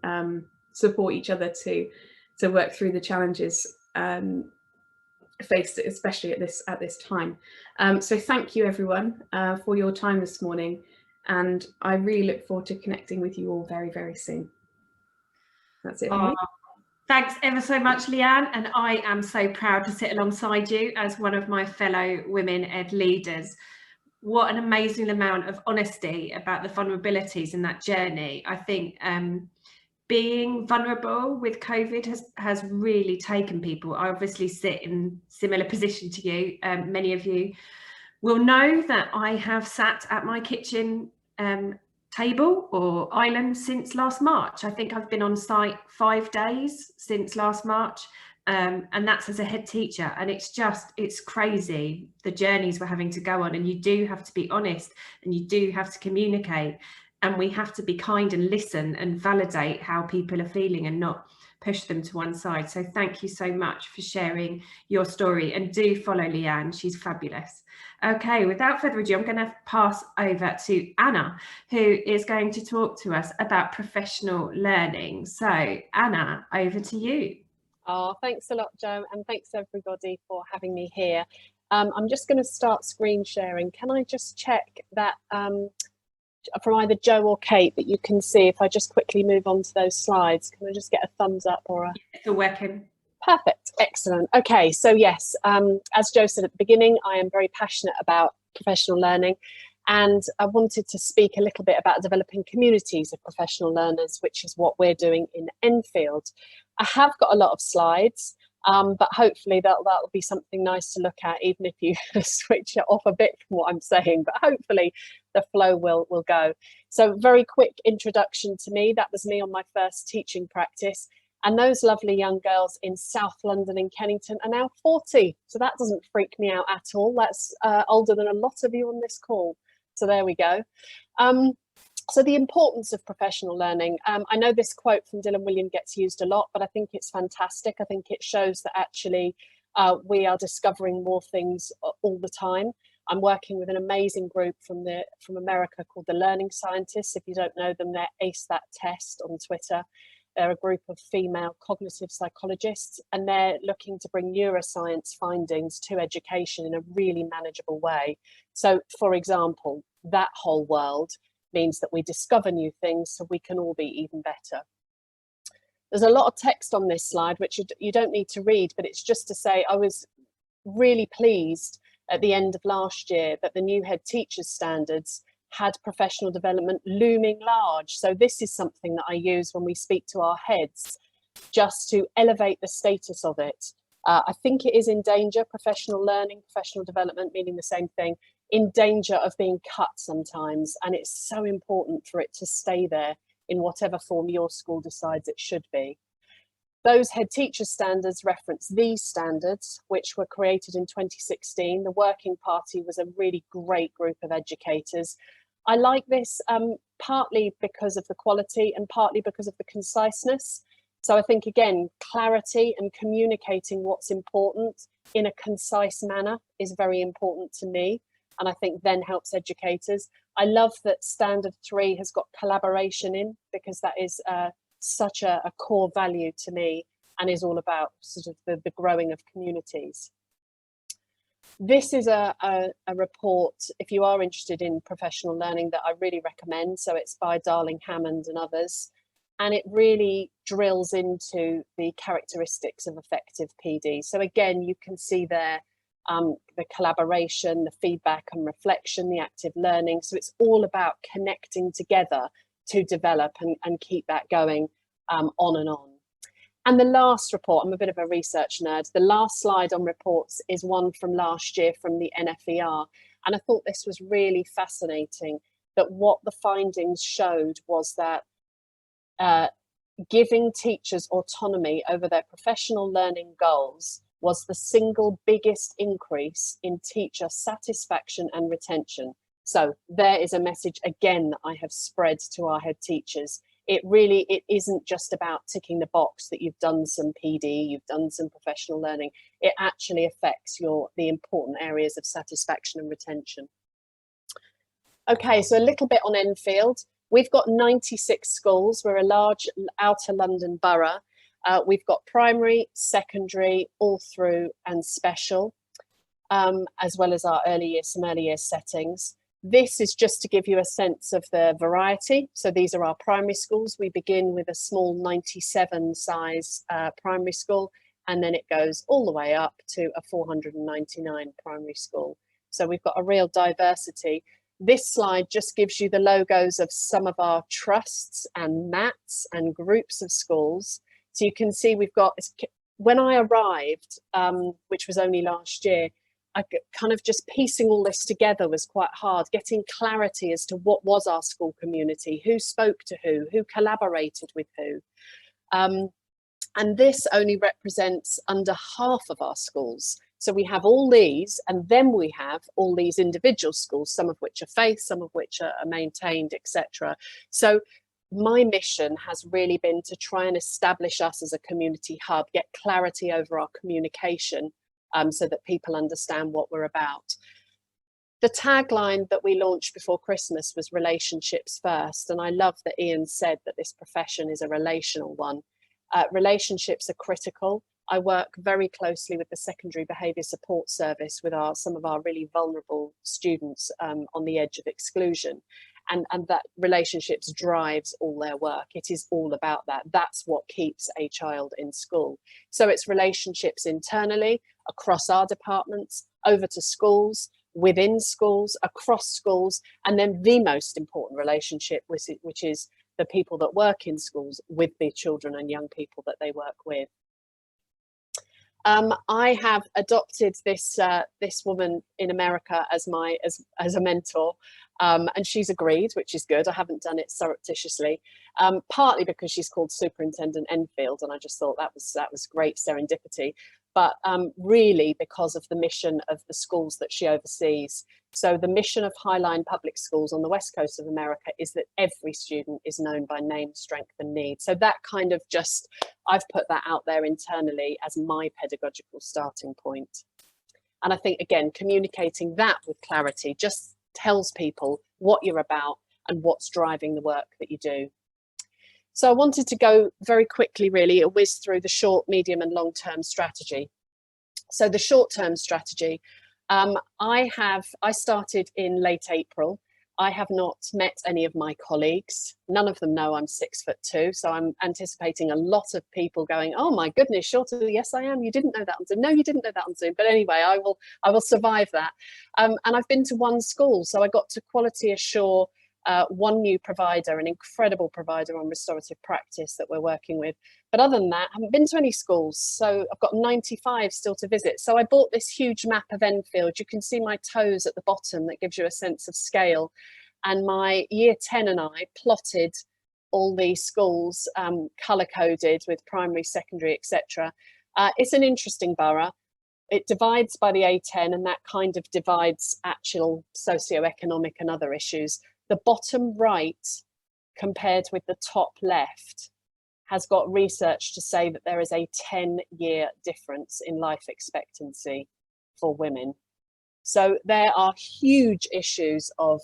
support each other to work through the challenges faced, especially at this time. So thank you everyone for your time this morning, and I really look forward to connecting with you all very, very soon. That's it for me. Thanks ever so much, Leanne, and I am so proud to sit alongside you as one of my fellow WomenEd leaders. What an amazing amount of honesty about the vulnerabilities in that journey. I think being vulnerable with COVID has really taken people. I obviously sit in similar position to you. Many of you will know that I have sat at my kitchen table or island since last March. I think I've been on site 5 days since last March. And that's as a head teacher, and it's crazy the journeys we're having to go on, and you do have to be honest, and you do have to communicate, and we have to be kind and listen and validate how people are feeling and not push them to one side. So thank you so much for sharing your story, and do follow Leanne, she's fabulous. Okay, without further ado, I'm going to pass over to Anna, who is going to talk to us about professional learning. So Anna, over to you. Oh, thanks a lot, Jo, and thanks everybody for having me here. I'm just going to start screen sharing. Can I just check that from either Jo or Kate that you can see, if I just quickly move on to those slides? Can I just get a thumbs up or a... It's a working. Perfect, excellent. Okay, so yes, as Jo said at the beginning, I am very passionate about professional learning, and I wanted to speak a little bit about developing communities of professional learners, which is what we're doing in Enfield. I have got a lot of slides, but hopefully that'll be something nice to look at, even if you switch it off a bit from what I'm saying, but hopefully the flow will go. So very quick introduction to me. That was me on my first teaching practice. And those lovely young girls in South London in Kennington are now 40. So that doesn't freak me out at all. That's older than a lot of you on this call. So there we go. So the importance of professional learning. I know this quote from Dylan William gets used a lot, but I think it's fantastic. I think it shows that actually we are discovering more things all the time. I'm working with an amazing group from America called the Learning Scientists. If you don't know them, they're Ace That Test on Twitter. They're a group of female cognitive psychologists, and they're looking to bring neuroscience findings to education in a really manageable way. So, for example, that whole world means that we discover new things so we can all be even better. There's a lot of text on this slide, which you don't need to read, but it's just to say I was really pleased at the end of last year that the new head teachers standards had professional development looming large. So this is something that I use when we speak to our heads, just to elevate the status of it. I think it is in danger, professional learning, professional development, meaning the same thing, in danger of being cut sometimes. And it's so important for it to stay there in whatever form your school decides it should be. Those head teacher standards reference these standards, which were created in 2016. The Working Party was a really great group of educators. I like this partly because of the quality and partly because of the conciseness. So I think, again, clarity and communicating what's important in a concise manner is very important to me, and I think then helps educators. I love that Standard 3 has got collaboration in, because that is such a core value to me and is all about sort of the growing of communities. This is a report, if you are interested in professional learning, that I really recommend. So it's by Darling Hammond and others, and it really drills into the characteristics of effective PD. So again, you can see there the collaboration, the feedback and reflection, the active learning. So it's all about connecting together to develop and keep that going on and on. And the last report, I'm a bit of a research nerd, the last slide on reports is one from last year from the NFER. And I thought this was really fascinating, that what the findings showed was that giving teachers autonomy over their professional learning goals was the single biggest increase in teacher satisfaction and retention. So there is a message again that I have spread to our head teachers. It isn't just about ticking the box that you've done some PD, you've done some professional learning. It actually affects the important areas of satisfaction and retention. Okay, so a little bit on Enfield. We've got 96 schools. We're a large outer London borough. We've got primary, secondary, all through and special, as well as our some early years settings. This is just to give you a sense of the variety. So these are our primary schools. We begin with a small 97 size primary school, and then it goes all the way up to a 499 primary school. So we've got a real diversity. This slide just gives you the logos of some of our trusts and mats and groups of schools. So you can see we've got, when I arrived, which was only last year, I kind of just piecing all this together was quite hard, getting clarity as to what was our school community, who spoke to who collaborated with who. And this only represents under half of our schools. So we have all these, and then we have all these individual schools, some of which are faith, some of which are maintained, etc. So my mission has really been to try and establish us as a community hub, get clarity over our communication, so that people understand what we're about. The tagline that we launched before Christmas was relationships first. And I love that Ian said that this profession is a relational one. Relationships are critical. I work very closely with the Secondary Behaviour Support Service with some of our really vulnerable students on the edge of exclusion. And that relationships drives all their work. It is all about that. That's what keeps a child in school. So it's relationships internally, across our departments, over to schools, within schools, across schools, and then the most important relationship, which is the people that work in schools with the children and young people that they work with. I have adopted this woman in America as a mentor, and she's agreed, which is good. I haven't done it surreptitiously, partly because she's called Superintendent Enfield, and I just thought that was great serendipity. But really because of the mission of the schools that she oversees. So the mission of Highline Public Schools on the west coast of America is that every student is known by name, strength and need. So that kind of I've put that out there internally as my pedagogical starting point. And I think, again, communicating that with clarity just tells people what you're about and what's driving the work that you do. So I wanted to go very quickly, really, whiz through the short, medium and long-term strategy. So the short-term strategy, I started in late April. I have not met any of my colleagues. None of them know I'm 6'2", so I'm anticipating a lot of people going, "Oh my goodness, shorter." Yes, I am. You didn't know that on Zoom. No, you didn't know that on Zoom. But anyway, I will survive that. And I've been to one school, so I got to quality assure one new provider, an incredible provider on restorative practice that we're working with. But other than that, I haven't been to any schools. So I've got 95 still to visit. So I bought this huge map of Enfield. You can see my toes at the bottom. That gives you a sense of scale. And my year 10 and I plotted all these schools, color coded with primary, secondary, etc. It's an interesting borough. It divides by the A10, and that kind of divides actual socioeconomic and other issues. The bottom right compared with the top left has got research to say that there is a 10-year difference in life expectancy for women. So there are huge issues of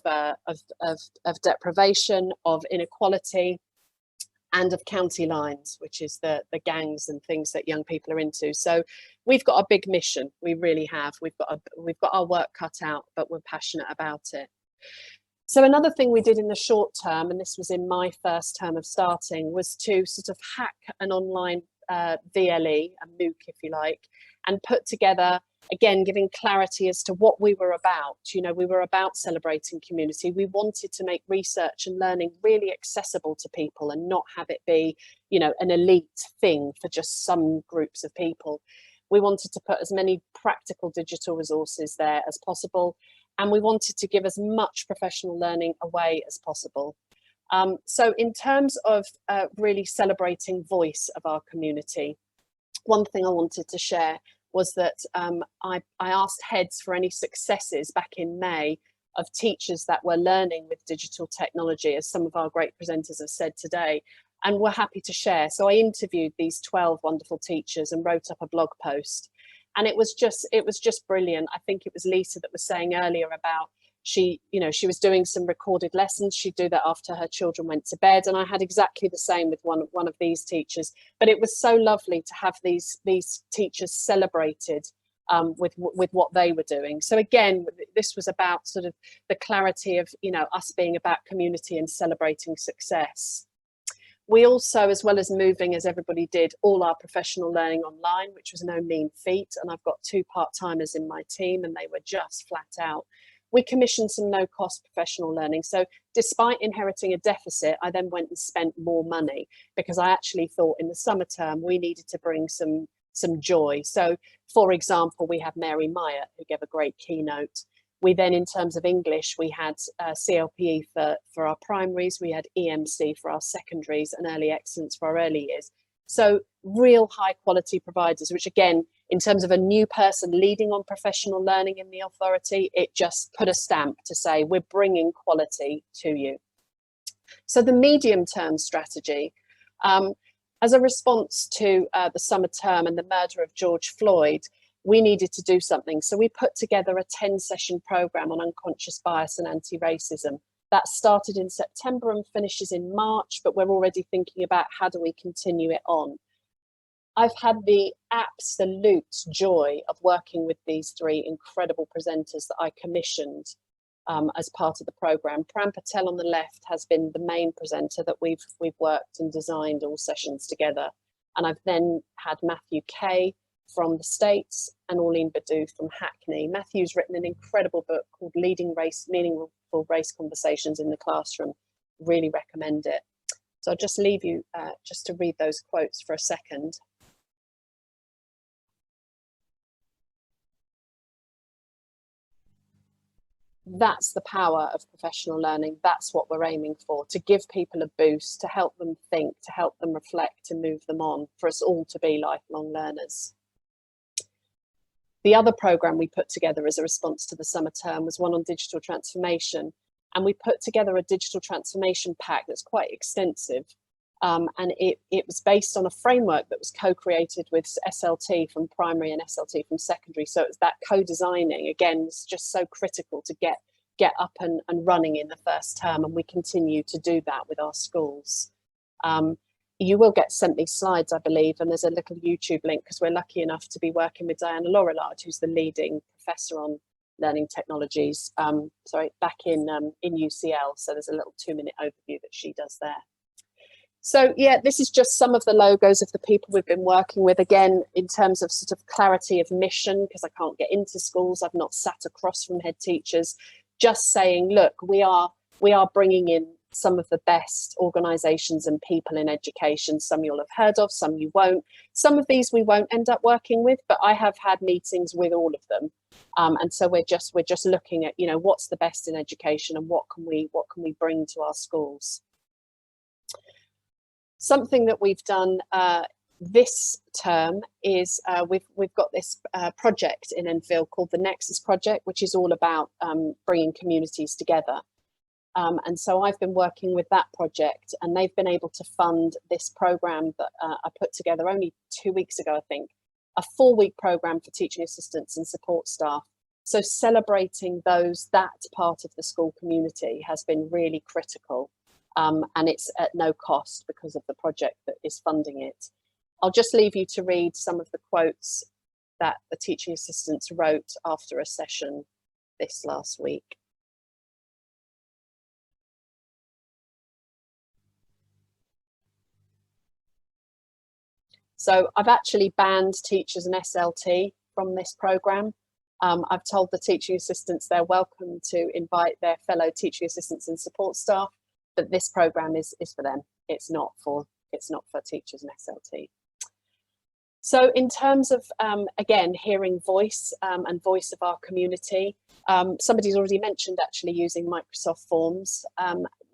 deprivation, of inequality, and of county lines, which is the gangs and things that young people are into. So we've got a big mission. We really have. We've got our work cut out, but we're passionate about it. So another thing we did in the short term, and this was in my first term of starting, was to sort of hack an online VLE, a Mooc if you like, and put together, again, giving clarity as to what we were about. You know, we were about celebrating community. We wanted to make research and learning really accessible to people and not have it be, you know, an elite thing for just some groups of people. We wanted to put as many practical digital resources there as possible. And we wanted to give as much professional learning away as possible. So in terms of really celebrating voice of our community, one thing I wanted to share was that I asked heads for any successes back in May of teachers that were learning with digital technology, as some of our great presenters have said today, and were happy to share. So I interviewed these 12 wonderful teachers and wrote up a blog post. And it was just brilliant. I think it was Lisa that was saying earlier about she was doing some recorded lessons. She'd do that after her children went to bed. And I had exactly the same with one of these teachers. But it was so lovely to have these teachers celebrated with what they were doing. So again, this was about sort of the clarity of, us being about community and celebrating success. We also, as well as moving, as everybody did, all our professional learning online, which was no mean feat. And I've got 2 part-timers in my team and they were just flat out. We commissioned some no-cost professional learning. So despite inheriting a deficit, I then went and spent more money because I actually thought in the summer term we needed to bring some joy. So, for example, we have Mary Myatt, who gave a great keynote. We then, in terms of English, we had CLPE for our primaries, we had EMC for our secondaries, and early excellence for our early years. So real high quality providers, which again, in terms of a new person leading on professional learning in the authority, it just put a stamp to say, we're bringing quality to you. So the medium term strategy, as a response to the summer term and the murder of George Floyd, we needed to do something. So we put together a 10-session program on unconscious bias and anti-racism. That started in September and finishes in March, but we're already thinking about how do we continue it on. I've had the absolute joy of working with these 3 incredible presenters that I commissioned as part of the program. Pram Patel on the left has been the main presenter that we've worked and designed all sessions together. And I've then had Matthew Kay from the States and Orleen Badu from Hackney. Matthew's written an incredible book called Meaningful Race Conversations in the Classroom. Really recommend it. So I'll just leave you just to read those quotes for a second. That's the power of professional learning. That's what we're aiming for, to give people a boost, to help them think, to help them reflect, to move them on, for us all to be lifelong learners. The other program we put together as a response to the summer term was one on digital transformation. And we put together a digital transformation pack that's quite extensive. And it was based on a framework that was co-created with SLT from primary and SLT from secondary. So it was that co-designing, again, it's just so critical to get up and running in the first term. And we continue to do that with our schools. You will get sent these slides, I believe, and there's a little YouTube link because we're lucky enough to be working with Diana Laurillard, who's the leading professor on learning technologies, back in UCL. So there's a little 2-minute overview that she does there. So yeah, this is just some of the logos of the people we've been working with. Again, in terms of sort of clarity of mission, because I can't get into schools, I've not sat across from head teachers, just saying, look, we are bringing in some of the best organisations and people in education. Some you'll have heard of, some you won't. Some of these we won't end up working with, but I have had meetings with all of them. And so we're just looking at, what's the best in education and what can we bring to our schools. Something that we've done this term is we've got this project in Enfield called the Nexus Project, which is all about bringing communities together. And so I've been working with that project, and they've been able to fund this program that I put together only 2 weeks ago, I think, a 4-week program for teaching assistants and support staff. So celebrating that part of the school community has been really critical. And it's at no cost because of the project that is funding it. I'll just leave you to read some of the quotes that the teaching assistants wrote after a session this last week. So I've actually banned teachers and SLT from this programme. I've told the teaching assistants they're welcome to invite their fellow teaching assistants and support staff, but this programme is for them. It's not for teachers and SLT. So in terms of, again, hearing voice and voice of our community, somebody's already mentioned actually using Microsoft Forms.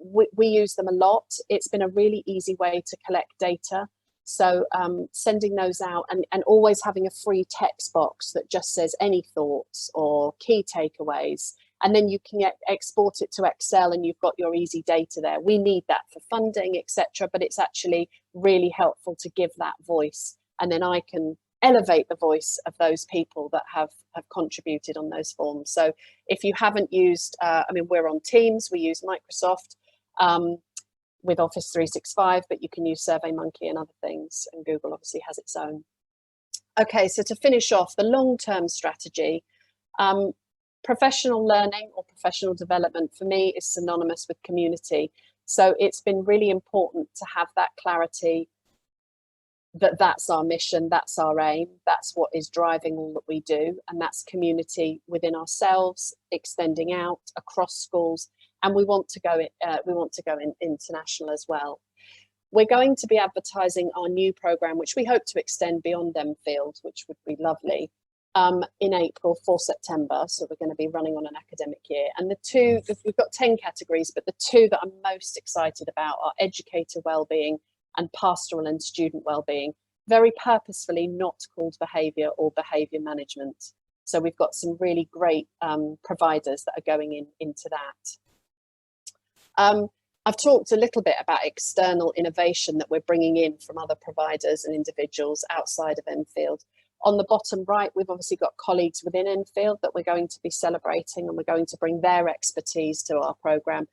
we use them a lot. It's been a really easy way to collect data. So sending those out and always having a free text box that just says any thoughts or key takeaways. And then you can export it to Excel and you've got your easy data there. We need that for funding, etc. But it's actually really helpful to give that voice. And then I can elevate the voice of those people that have contributed on those forms. So if you haven't used, I mean, we're on Teams, we use Microsoft with Office 365, but you can use SurveyMonkey and other things, and Google obviously has its own. Okay, so to finish off, the long-term strategy, professional learning or professional development for me is synonymous with community. So it's been really important to have that clarity that that's our mission, that's our aim, that's what is driving all that we do, and that's community within ourselves, extending out across schools, and we want to go in international as well. We're going to be advertising our new programme, which we hope to extend beyond Enfield, which would be lovely, in April for September. So we're going to be running on an academic year. And we've got 10 categories, but the two that I'm most excited about are educator wellbeing and pastoral and student wellbeing, very purposefully not called behaviour or behaviour management. So we've got some really great providers that are going into that. I've talked a little bit about external innovation that we're bringing in from other providers and individuals outside of Enfield. On the bottom right, we've obviously got colleagues within Enfield that we're going to be celebrating, and we're going to bring their expertise to our programme.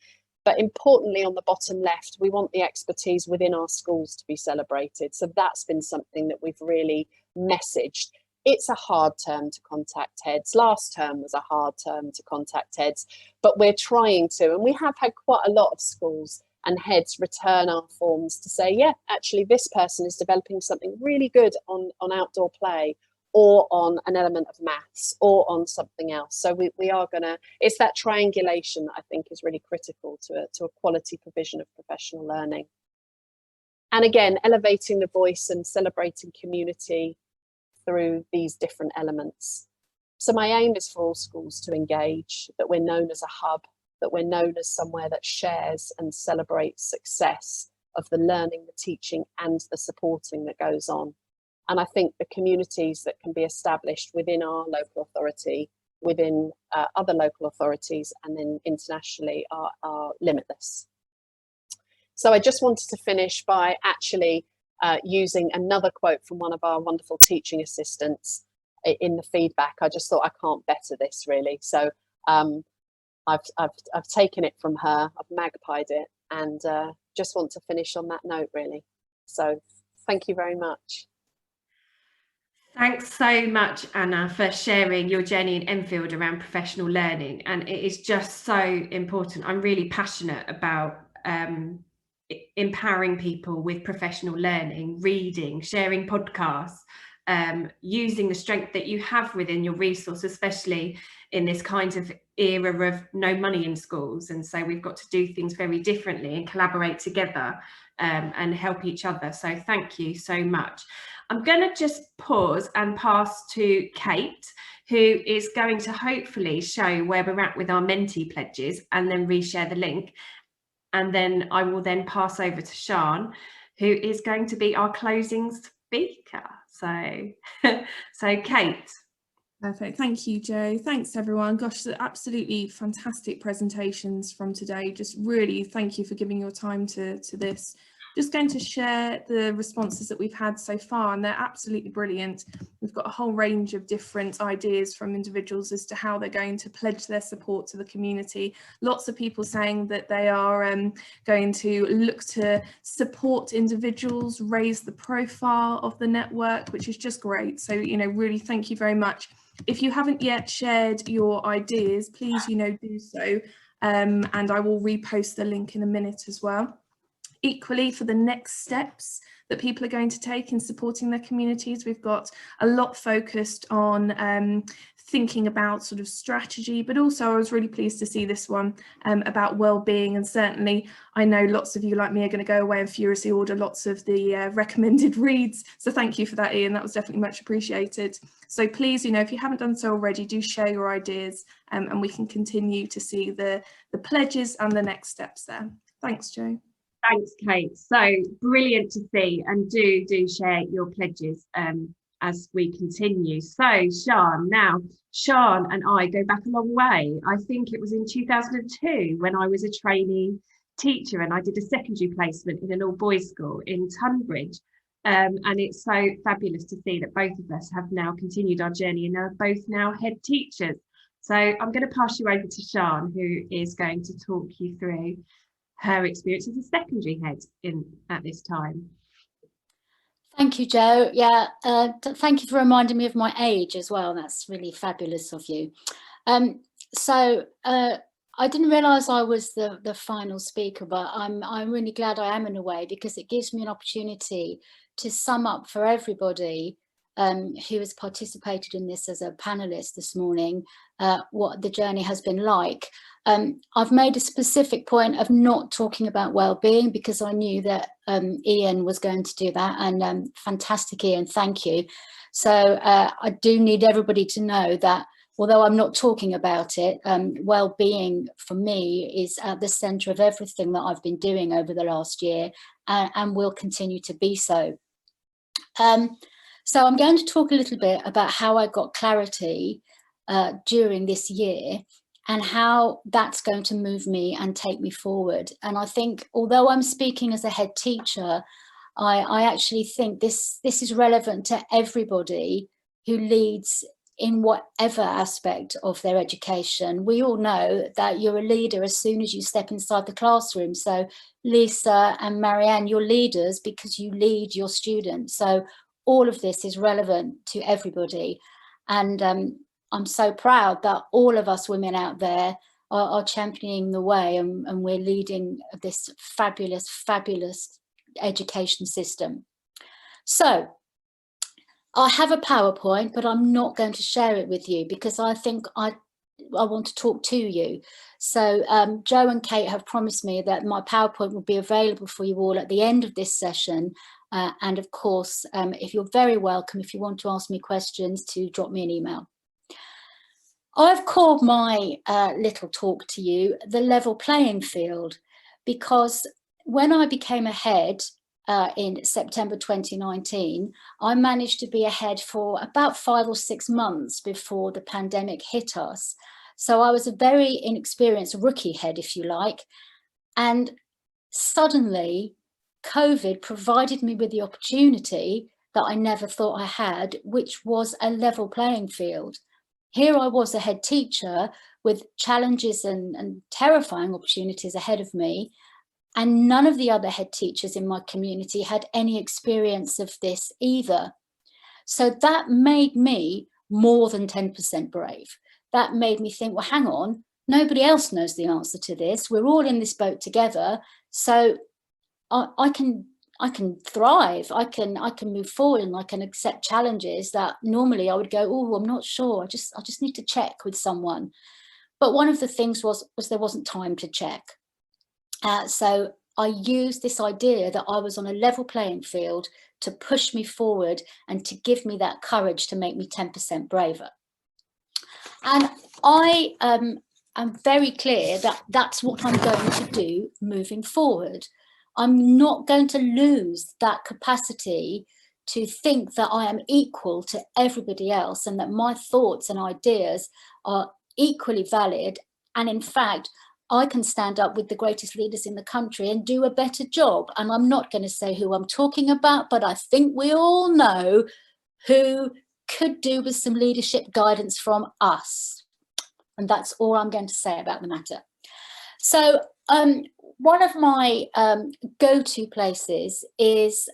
But importantly, on the bottom left, we want the expertise within our schools to be celebrated. So that's been something that we've really messaged. It's a hard term to contact heads. Last term was a hard term to contact heads, but we're trying to, and we have had quite a lot of schools and heads return our forms to say, yeah, actually this person is developing something really good on outdoor play, or on an element of maths, or on something else. So we are gonna, it's that triangulation that I think is really critical to a quality provision of professional learning. And again, elevating the voice and celebrating community through these different elements. So my aim is for all schools to engage, that we're known as a hub, that we're known as somewhere that shares and celebrates success of the learning, the teaching and the supporting that goes on. And I think the communities that can be established within our local authority, within other local authorities and then internationally are limitless. So I just wanted to finish by actually using another quote from one of our wonderful teaching assistants in the feedback. I just thought I can't better this really. So I've taken it from her, I've magpied it, and just want to finish on that note really. So thank you very much. Thanks so much, Anna, for sharing your journey in Enfield around professional learning. And it is just so important. I'm really passionate about empowering people with professional learning, reading, sharing podcasts, using the strength that you have within your resource, especially in this kind of era of no money in schools. And so we've got to do things very differently and collaborate together and help each other. So thank you so much. I'm going to just pause and pass to Kate, who is going to hopefully show where we're at with our mentee pledges and then reshare the link. And then I will then pass over to Sian, who is going to be our closing speaker. So, Kate. Perfect. Thank you, Jo. Thanks, everyone. Gosh, absolutely fantastic presentations from today. Just really thank you for giving your time to this. Just going to share the responses that we've had so far, and they're absolutely brilliant. We've got a whole range of different ideas from individuals as to how they're going to pledge their support to the community. Lots of people saying that they are going to look to support individuals, raise the profile of the network, which is just great. So, really thank you very much. If you haven't yet shared your ideas, please, do so. And I will repost the link in a minute as well. Equally, for the next steps that people are going to take in supporting their communities, we've got a lot focused on thinking about sort of strategy, but also I was really pleased to see this one about well-being. And certainly I know lots of you like me are going to go away and furiously order lots of the recommended reads. So thank you for that, Ian. That was definitely much appreciated. So please, if you haven't done so already, do share your ideas and we can continue to see the pledges and the next steps there. Thanks, Jo. Thanks, Kate. So brilliant to see, and do share your pledges as we continue. So Sian and I go back a long way. I think it was in 2002 when I was a trainee teacher and I did a secondary placement in an all-boys school in Tunbridge. And it's so fabulous to see that both of us have now continued our journey and are both now head teachers. So I'm going to pass you over to Sian, who is going to talk you through her experience as a secondary head at this time. Thank you, Jo. Yeah, thank you for reminding me of my age as well. That's really fabulous of you. I didn't realise I was the final speaker, but I'm really glad I am in a way, because it gives me an opportunity to sum up for everybody who has participated in this as a panelist this morning, what the journey has been like. I've made a specific point of not talking about well-being because I knew that Ian was going to do that, and fantastic, Ian, thank you. So I do need everybody to know that although I'm not talking about it, well-being for me is at the centre of everything that I've been doing over the last year, and will continue to be so. So I'm going to talk a little bit about how I got clarity during this year and how that's going to move me and take me forward. And I think, although I'm speaking as a head teacher, I actually think this is relevant to everybody who leads in whatever aspect of their education. We all know that you're a leader as soon as you step inside the classroom. So Lisa and Marianne, you're leaders because you lead your students. So all of this is relevant to everybody. And I'm so proud that all of us women out there are championing the way, and we're leading this fabulous, fabulous education system. So I have a PowerPoint, but I'm not going to share it with you because I think I want to talk to you. So Jo and Kate have promised me that my PowerPoint will be available for you all at the end of this session. And of course, if you're very welcome, if you want to ask me questions, to drop me an email. I've called my little talk to you the level playing field, because when I became a head in September 2019, I managed to be a head for about 5 or 6 months before the pandemic hit us. So I was a very inexperienced rookie head, if you like, and suddenly COVID provided me with the opportunity that I never thought I had, which was a level playing field. Here I was, a head teacher with challenges and terrifying opportunities ahead of me, and none of the other head teachers in my community had any experience of this either. So that made me more than 10% brave. That made me think, well, hang on, nobody else knows the answer to this. We're all in this boat together. So I can thrive. I can move forward, and I can accept challenges that normally I would go, oh, I'm not sure. I just need to check with someone. But one of the things was there wasn't time to check. So I used this idea that I was on a level playing field to push me forward and to give me that courage to make me 10% braver. And I am very clear that that's what I'm going to do moving forward. I'm not going to lose that capacity to think that I am equal to everybody else and that my thoughts and ideas are equally valid. And in fact, I can stand up with the greatest leaders in the country and do a better job. And I'm not going to say who I'm talking about, but I think we all know who could do with some leadership guidance from us. And that's all I'm going to say about the matter. So one of my go-to places is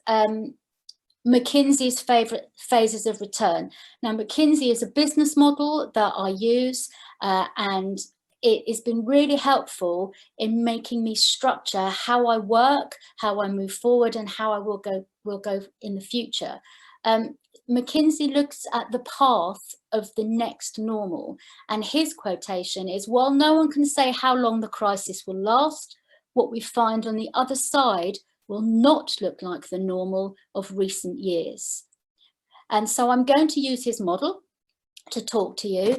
McKinsey's favourite phases of return. Now, McKinsey is a business model that I use, and it has been really helpful in making me structure how I work, how I move forward, and how I will go in the future. McKinsey looks at the path of the next normal, and his quotation is, while no one can say how long the crisis will last, what we find on the other side will not look like the normal of recent years. And so I'm going to use his model to talk to you.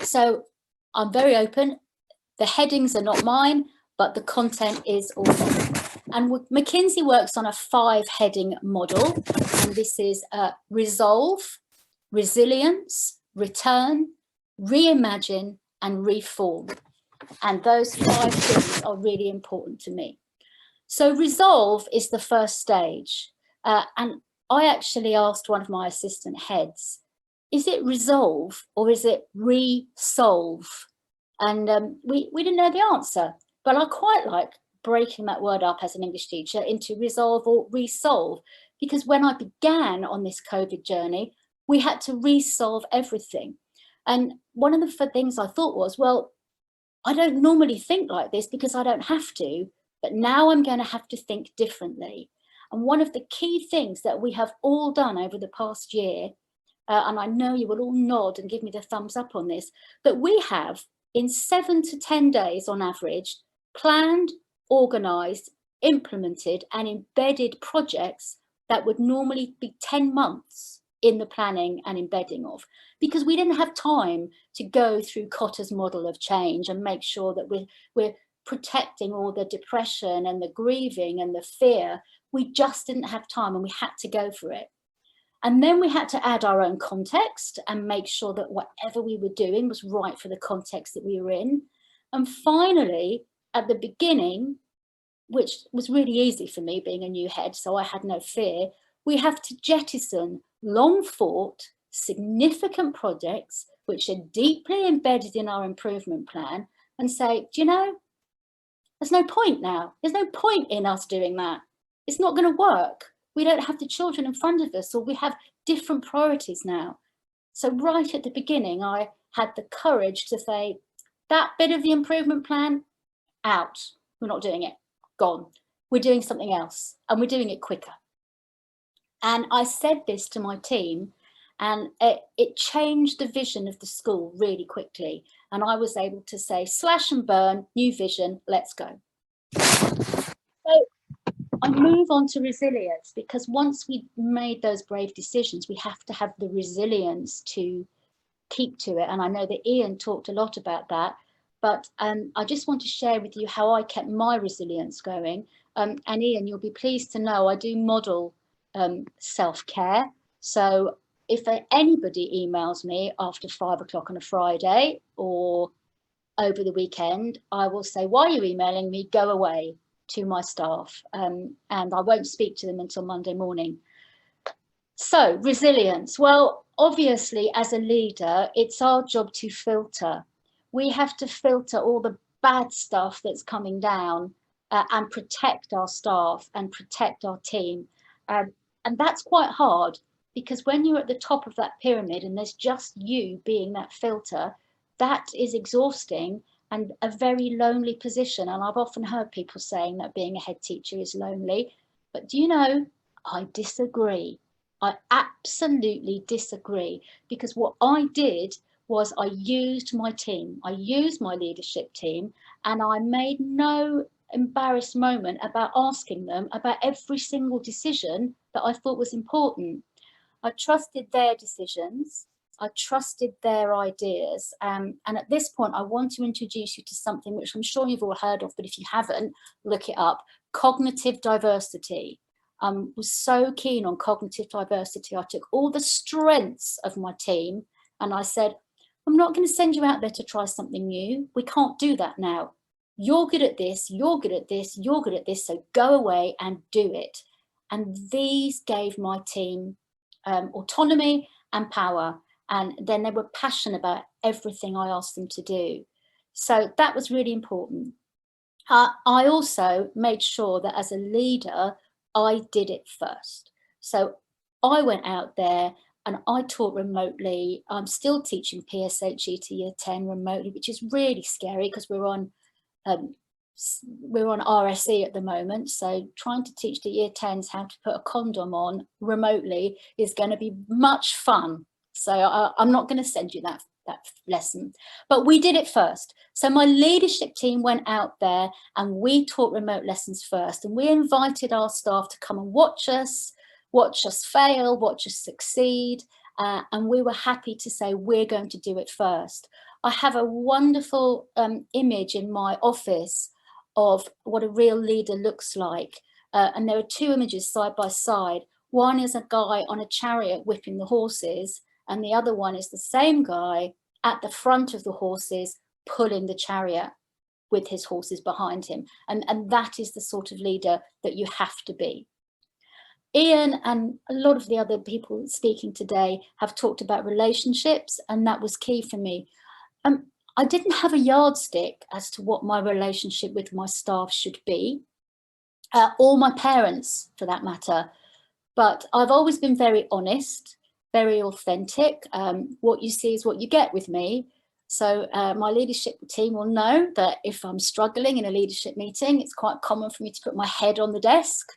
So I'm very open. The headings are not mine. but the content is awesome. And McKinsey works on a 5-heading model, and this is resolve, resilience, return, reimagine, and reform. And those 5 things are really important to me. So resolve is the first stage. And I actually asked one of my assistant heads, is it resolve or is it resolve? And we didn't know the answer, but I quite like breaking that word up as an English teacher into resolve or resolve, because when I began on this COVID journey, we had to resolve everything. And one of the things I thought was, well, I don't normally think like this because I don't have to, but now I'm going to have to think differently. And one of the key things that we have all done over the past year, and I know you will all nod and give me the thumbs up on this, that we have in 7 to 10 days on average, planned, organised, implemented and embedded projects that would normally be 10 months in the planning and embedding of, because we didn't have time to go through Kotter's model of change and make sure that we're protecting all the depression and the grieving and the fear. We just didn't have time and we had to go for it. And then we had to add our own context and make sure that whatever we were doing was right for the context that we were in. And finally, at the beginning, which was really easy for me being a new head, so I had no fear, we have to jettison long fought, significant projects which are deeply embedded in our improvement plan and say, do you know, there's no point now. There's no point in us doing that. It's not going to work. We don't have the children in front of us, or we have different priorities now. So right at the beginning, I had the courage to say, that bit of the improvement plan, out. We're not doing it. Gone. We're doing something else, and we're doing it quicker. And I said this to my team, and it changed the vision of the school really quickly. And I was able to say, slash and burn, new vision, let's go. So I move on to resilience, because once we made those brave decisions, we have to have the resilience to keep to it. And I know that Ian talked a lot about that, but I just want to share with you how I kept my resilience going. And Ian, you'll be pleased to know I do model self-care. So if anybody emails me after 5 o'clock on a Friday or over the weekend, I will say, why are you emailing me? Go away, to my staff, and I won't speak to them until Monday morning. So resilience. Well, obviously, as a leader, it's our job to filter. We have to filter all the bad stuff that's coming down and protect our staff and protect our team. And that's quite hard, because when you're at the top of that pyramid and there's just you being that filter, that is exhausting and a very lonely position. And I've often heard people saying that being a head teacher is lonely. But do you know, I disagree. I absolutely disagree, because what I did was I used my team, I used my leadership team, and I made no embarrassed moment about asking them about every single decision that I thought was important. I trusted their decisions. I trusted their ideas. And at this point, I want to introduce you to something which I'm sure you've all heard of, but if you haven't, look it up. Cognitive diversity. I was so keen on cognitive diversity. I took all the strengths of my team and I said, I'm not going to send you out there to try something new. We can't do that now. You're good at this, you're good at this, you're good at this, so go away and do it. And these gave my team autonomy and power. And then they were passionate about everything I asked them to do. So that was really important. I also made sure that as a leader, I did it first. So I went out there and I taught remotely. I'm still teaching PSHE to year 10 remotely, which is really scary because we're on RSE at the moment. So trying to teach the year 10s how to put a condom on remotely is going to be much fun. So I'm not going to send you that lesson, but we did it first. So my leadership team went out there and we taught remote lessons first, and we invited our staff to come and watch us fail, watch us succeed, and we were happy to say we're going to do it first. I have a wonderful image in my office of what a real leader looks like. And there are two images side by side. One is a guy on a chariot whipping the horses, and the other one is the same guy at the front of the horses pulling the chariot with his horses behind him. And that is the sort of leader that you have to be. Ian and a lot of the other people speaking today have talked about relationships, and that was key for me. I didn't have a yardstick as to what my relationship with my staff should be, or my parents for that matter, but I've always been very honest, very authentic. What you see is what you get with me. So my leadership team will know that if I'm struggling in a leadership meeting, it's quite common for me to put my head on the desk.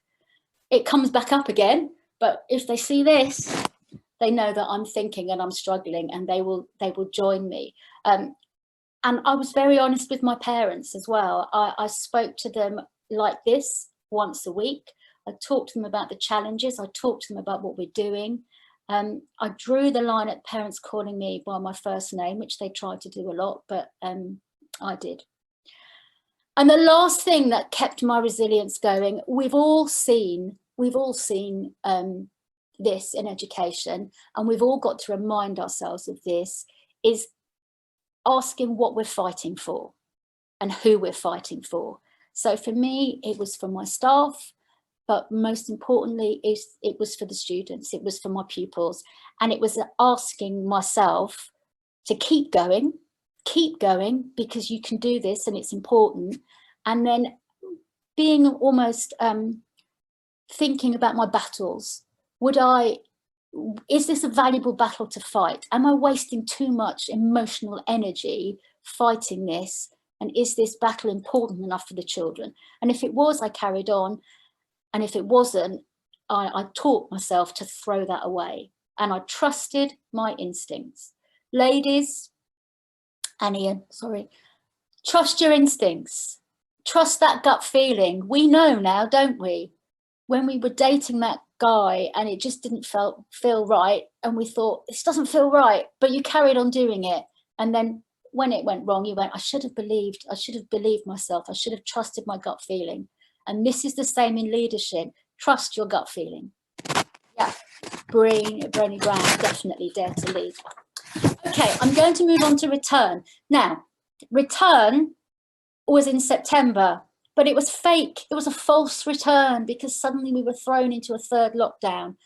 It comes back up again, but if they see this, they know that I'm thinking and I'm struggling, and they will join me. And I was very honest with my parents as well. I spoke to them like this once a week. I talked to them about the challenges. I talked to them about what we're doing. I drew the line at parents calling me by my first name, which they tried to do a lot, but I did. And the last thing that kept my resilience going, we've all seen this in education, and we've all got to remind ourselves of this, is asking what we're fighting for and who we're fighting for. So for me, it was for my staff, but most importantly, it was for the students, it was for my pupils, and it was asking myself to keep going, because you can do this and it's important. And then being almost thinking about my battles. Is this a valuable battle to fight? Am I wasting too much emotional energy fighting this? And is this battle important enough for the children? And if it was, I carried on. And if it wasn't, I taught myself to throw that away. And I trusted my instincts. Ladies, and Ian, sorry, trust your instincts. Trust that gut feeling. We know now, don't we? When we were dating that guy and it just didn't feel right, and we thought, this doesn't feel right, but you carried on doing it. And then when it went wrong, you went, I should have believed myself. I should have trusted my gut feeling. And this is the same in leadership. Trust your gut feeling. Yeah, Brené Brown, definitely dare to lead. Okay, I'm going to move on to return. Now, return was in September, but it was fake. It was a false return because suddenly we were thrown into a third lockdown.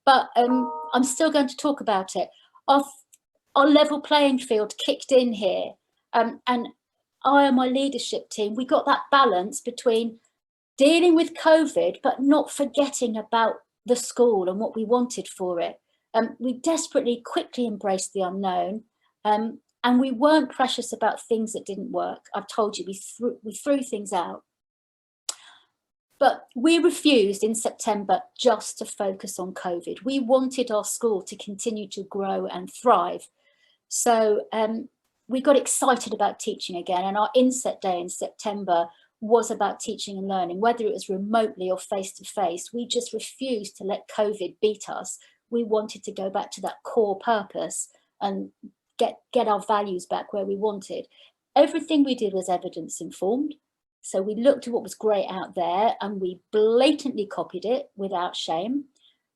But I'm still going to talk about it. Our level playing field kicked in here. And I and my leadership team, we got that balance between dealing with COVID, but not forgetting about the school and what we wanted for it. We desperately, quickly embraced the unknown. And we weren't precious about things that didn't work. I've told you, we threw things out. But we refused in September just to focus on COVID. We wanted our school to continue to grow and thrive. So we got excited about teaching again, and our inset day in September was about teaching and learning, whether it was remotely or face-to-face. We just refused to let COVID beat us. We wanted to go back to that core purpose and get our values back where we wanted. Everything we did was evidence informed. So we looked at what was great out there and we blatantly copied it without shame.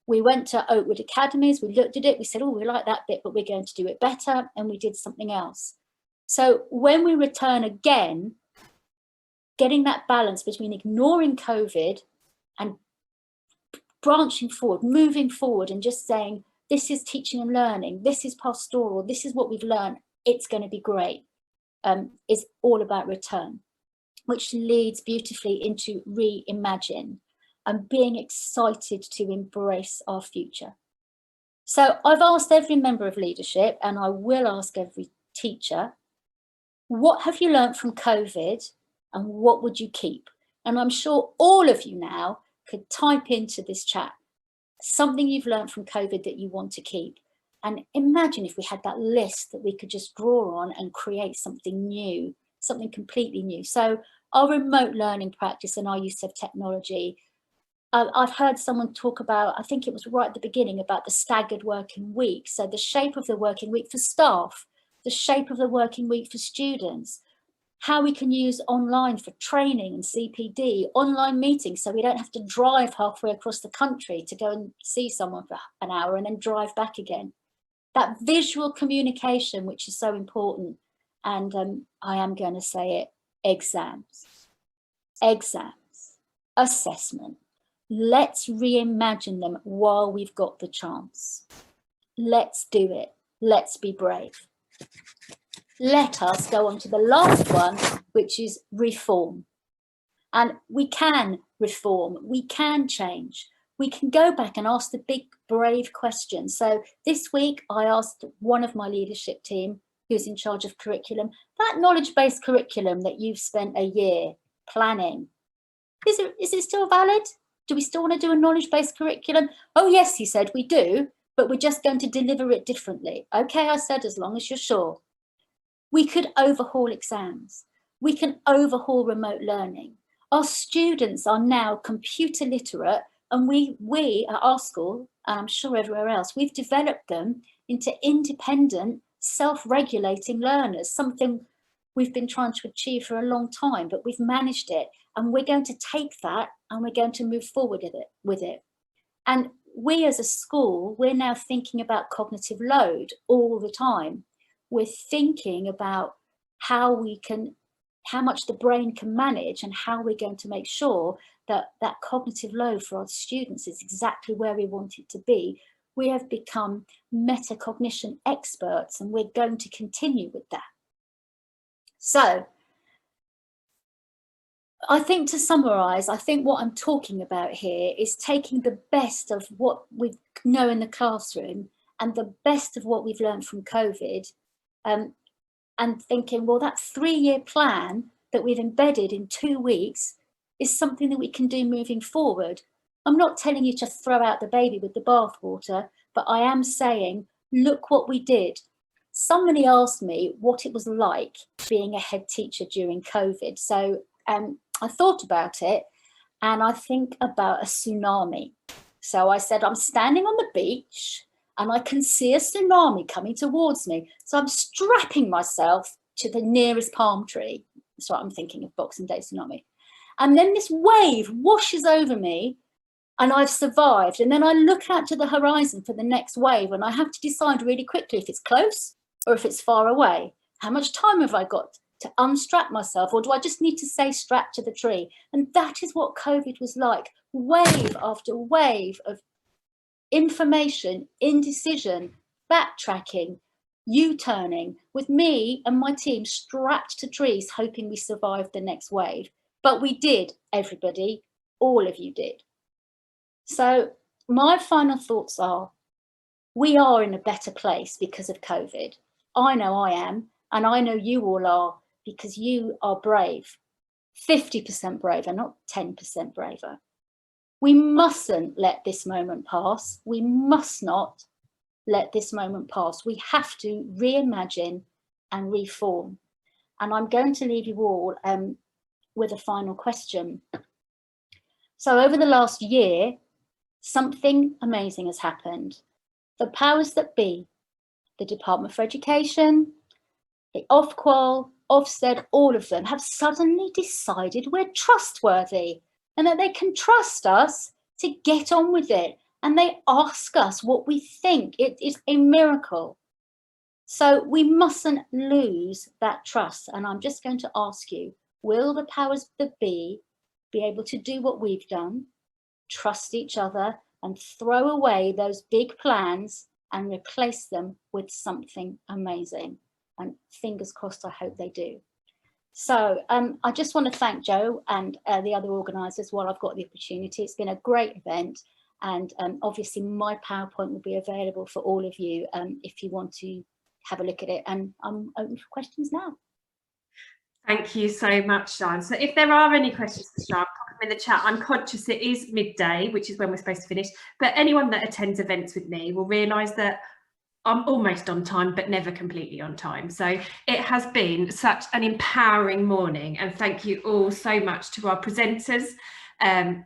We went to Oakwood Academies, we looked at it, we said, oh, we like that bit, but we're going to do it better. And we did something else. So when we return again, getting that balance between ignoring COVID and branching forward, moving forward and just saying, this is teaching and learning, this is pastoral, this is what we've learned, it's going to be great, is all about return, which leads beautifully into reimagine and being excited to embrace our future. So I've asked every member of leadership, and I will ask every teacher, what have you learned from COVID and what would you keep? And I'm sure all of you now could type into this chat something you've learned from COVID that you want to keep. And imagine if we had that list that we could just draw on and create something new, something completely new. So our remote learning practice and our use of technology, I've heard someone talk about, I think it was right at the beginning, about the staggered working week. So the shape of the working week for staff, the shape of the working week for students. how we can use online for training and CPD, online meetings, so we don't have to drive halfway across the country to go and see someone for an hour and then drive back again. That visual communication, which is so important. And I am going to say it, exams, assessment. Let's reimagine them while we've got the chance. Let's do it. Let's be brave. Let us go on to the last one, which is reform. And we can reform, we can change. We can go back and ask the big, brave questions. So this week, I asked one of my leadership team, who's in charge of curriculum, that knowledge-based curriculum that you've spent a year planning, is it still valid? Do we still want to do a knowledge-based curriculum? Oh, yes, he said, we do, but we're just going to deliver it differently. Okay, I said, as long as you're sure. We could overhaul exams. We can overhaul remote learning. Our students are now computer literate, and we at our school, and I'm sure everywhere else, we've developed them into independent, self-regulating learners, something we've been trying to achieve for a long time, but we've managed it. And we're going to take that and we're going to move forward with it. And we as a school, we're now thinking about cognitive load all the time. We're thinking about how much the brain can manage and how we're going to make sure that that cognitive load for our students is exactly where we want it to be. We have become metacognition experts, and we're going to continue with that. So I think, to summarize, I think what I'm talking about here is taking the best of what we know in the classroom and the best of what we've learned from COVID, and thinking, well, that 3-year plan that we've embedded in 2 weeks is something that we can do moving forward. I'm not telling you to throw out the baby with the bathwater, but I am saying, look what we did. Somebody asked me what it was like being a head teacher during COVID. So I thought about it, and I think about a tsunami. So I said, I'm standing on the beach and I can see a tsunami coming towards me. So I'm strapping myself to the nearest palm tree. That's what I'm thinking of, Boxing Day tsunami. And then this wave washes over me and I've survived. And then I look out to the horizon for the next wave, and I have to decide really quickly if it's close or if it's far away. How much time have I got to unstrap myself, or do I just need to stay strapped to the tree? And that is what COVID was like. Wave after wave of information, indecision, backtracking, U-turning, with me and my team strapped to trees, hoping we survived the next wave. But we did, everybody, all of you did. So my final thoughts are, we are in a better place because of COVID. I know I am, and I know you all are, because you are brave, 50% braver, not 10% braver. We mustn't let this moment pass. We must not let this moment pass. We have to reimagine and reform. And I'm going to leave you all with a final question. So over the last year, something amazing has happened. The powers that be, the Department for Education, the Ofqual, Ofsted, all of them have suddenly decided we're trustworthy and that they can trust us to get on with it. And they ask us what we think. It is a miracle. So we mustn't lose that trust. And I'm just going to ask you, will the powers that be able to do what we've done, trust each other, and throw away those big plans and replace them with something amazing? And fingers crossed, I hope they do. So I just want to thank Joe and the other organisers while I've got the opportunity. It's been a great event, and obviously my PowerPoint will be available for all of you if you want to have a look at it. And I'm open for questions now. Thank you so much, Sian. So if there are any questions for Sian, pop them in the chat. I'm conscious it is midday, which is when we're supposed to finish, but anyone that attends events with me will realise that I'm almost on time, but never completely on time. So it has been such an empowering morning, and thank you all so much to our presenters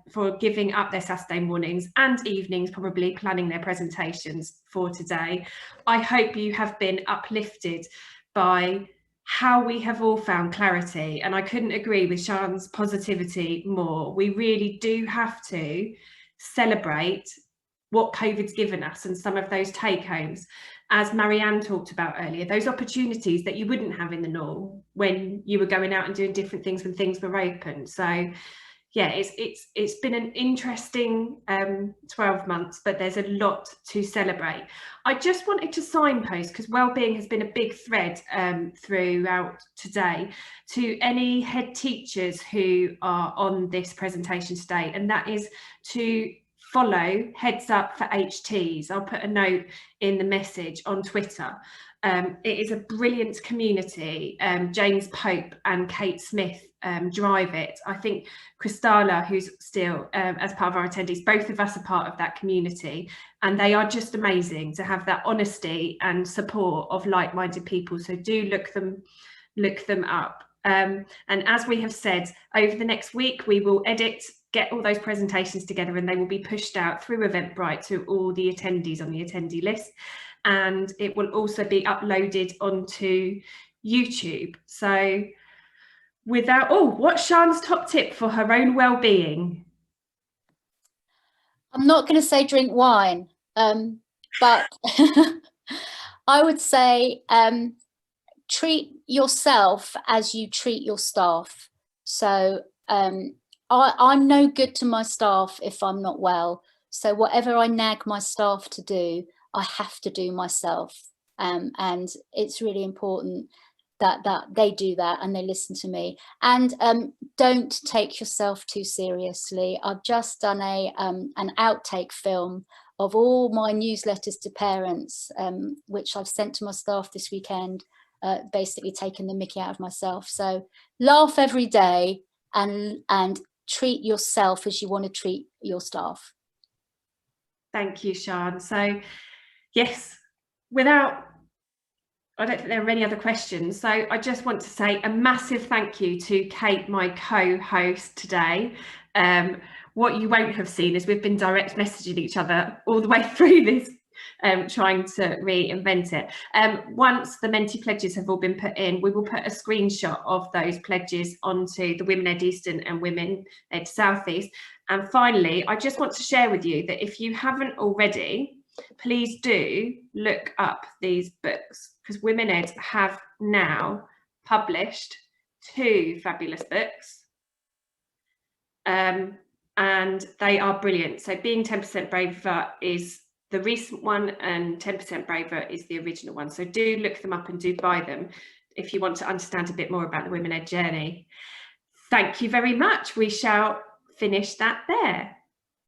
for giving up their Saturday mornings and evenings, probably planning their presentations for today. I hope you have been uplifted by how we have all found clarity, and I couldn't agree with Sian's positivity more. We really do have to celebrate what COVID's given us and some of those take-homes, as Marianne talked about earlier, those opportunities that you wouldn't have in the norm when you were going out and doing different things when things were open. So yeah, it's been an interesting 12 months, but there's a lot to celebrate. I just wanted to signpost, because wellbeing has been a big thread throughout today, to any head teachers who are on this presentation today, and that is to follow Heads Up for HTs. I'll put a note in the message on Twitter. It is a brilliant community. James Pope and Kate Smith drive it. I think Christala, who's still as part of our attendees, both of us are part of that community, and they are just amazing to have that honesty and support of like-minded people. So do look them up. And as we have said, over the next week we will get all those presentations together, and they will be pushed out through Eventbrite to all the attendees on the attendee list. And it will also be uploaded onto YouTube. So what's Sian's top tip for her own well-being? I'm not going to say drink wine, but I would say treat yourself as you treat your staff. So I'm no good to my staff if I'm not well. So whatever I nag my staff to do, I have to do myself. And it's really important that they do that and they listen to me. And don't take yourself too seriously. I've just done an outtake film of all my newsletters to parents, which I've sent to my staff this weekend, basically taking the mickey out of myself. So laugh every day and treat yourself as you want to treat your staff. Thank you, Sian. So yes, I don't think there are any other questions. So I just want to say a massive thank you to Kate, my co-host today. What you won't have seen is we've been direct messaging each other all the way through this, trying to reinvent it. Once the Menti pledges have all been put in, we will put a screenshot of those pledges onto the WomenEd Eastern and WomenEd South East. And finally, I just want to share with you that if you haven't already, please do look up these books, because WomenEd have now published 2 fabulous books, and they are brilliant. So Being 10% Braver is the recent one, and 10% Braver is the original one. So do look them up and do buy them if you want to understand a bit more about the WomenEd journey. Thank you very much. We shall finish that there.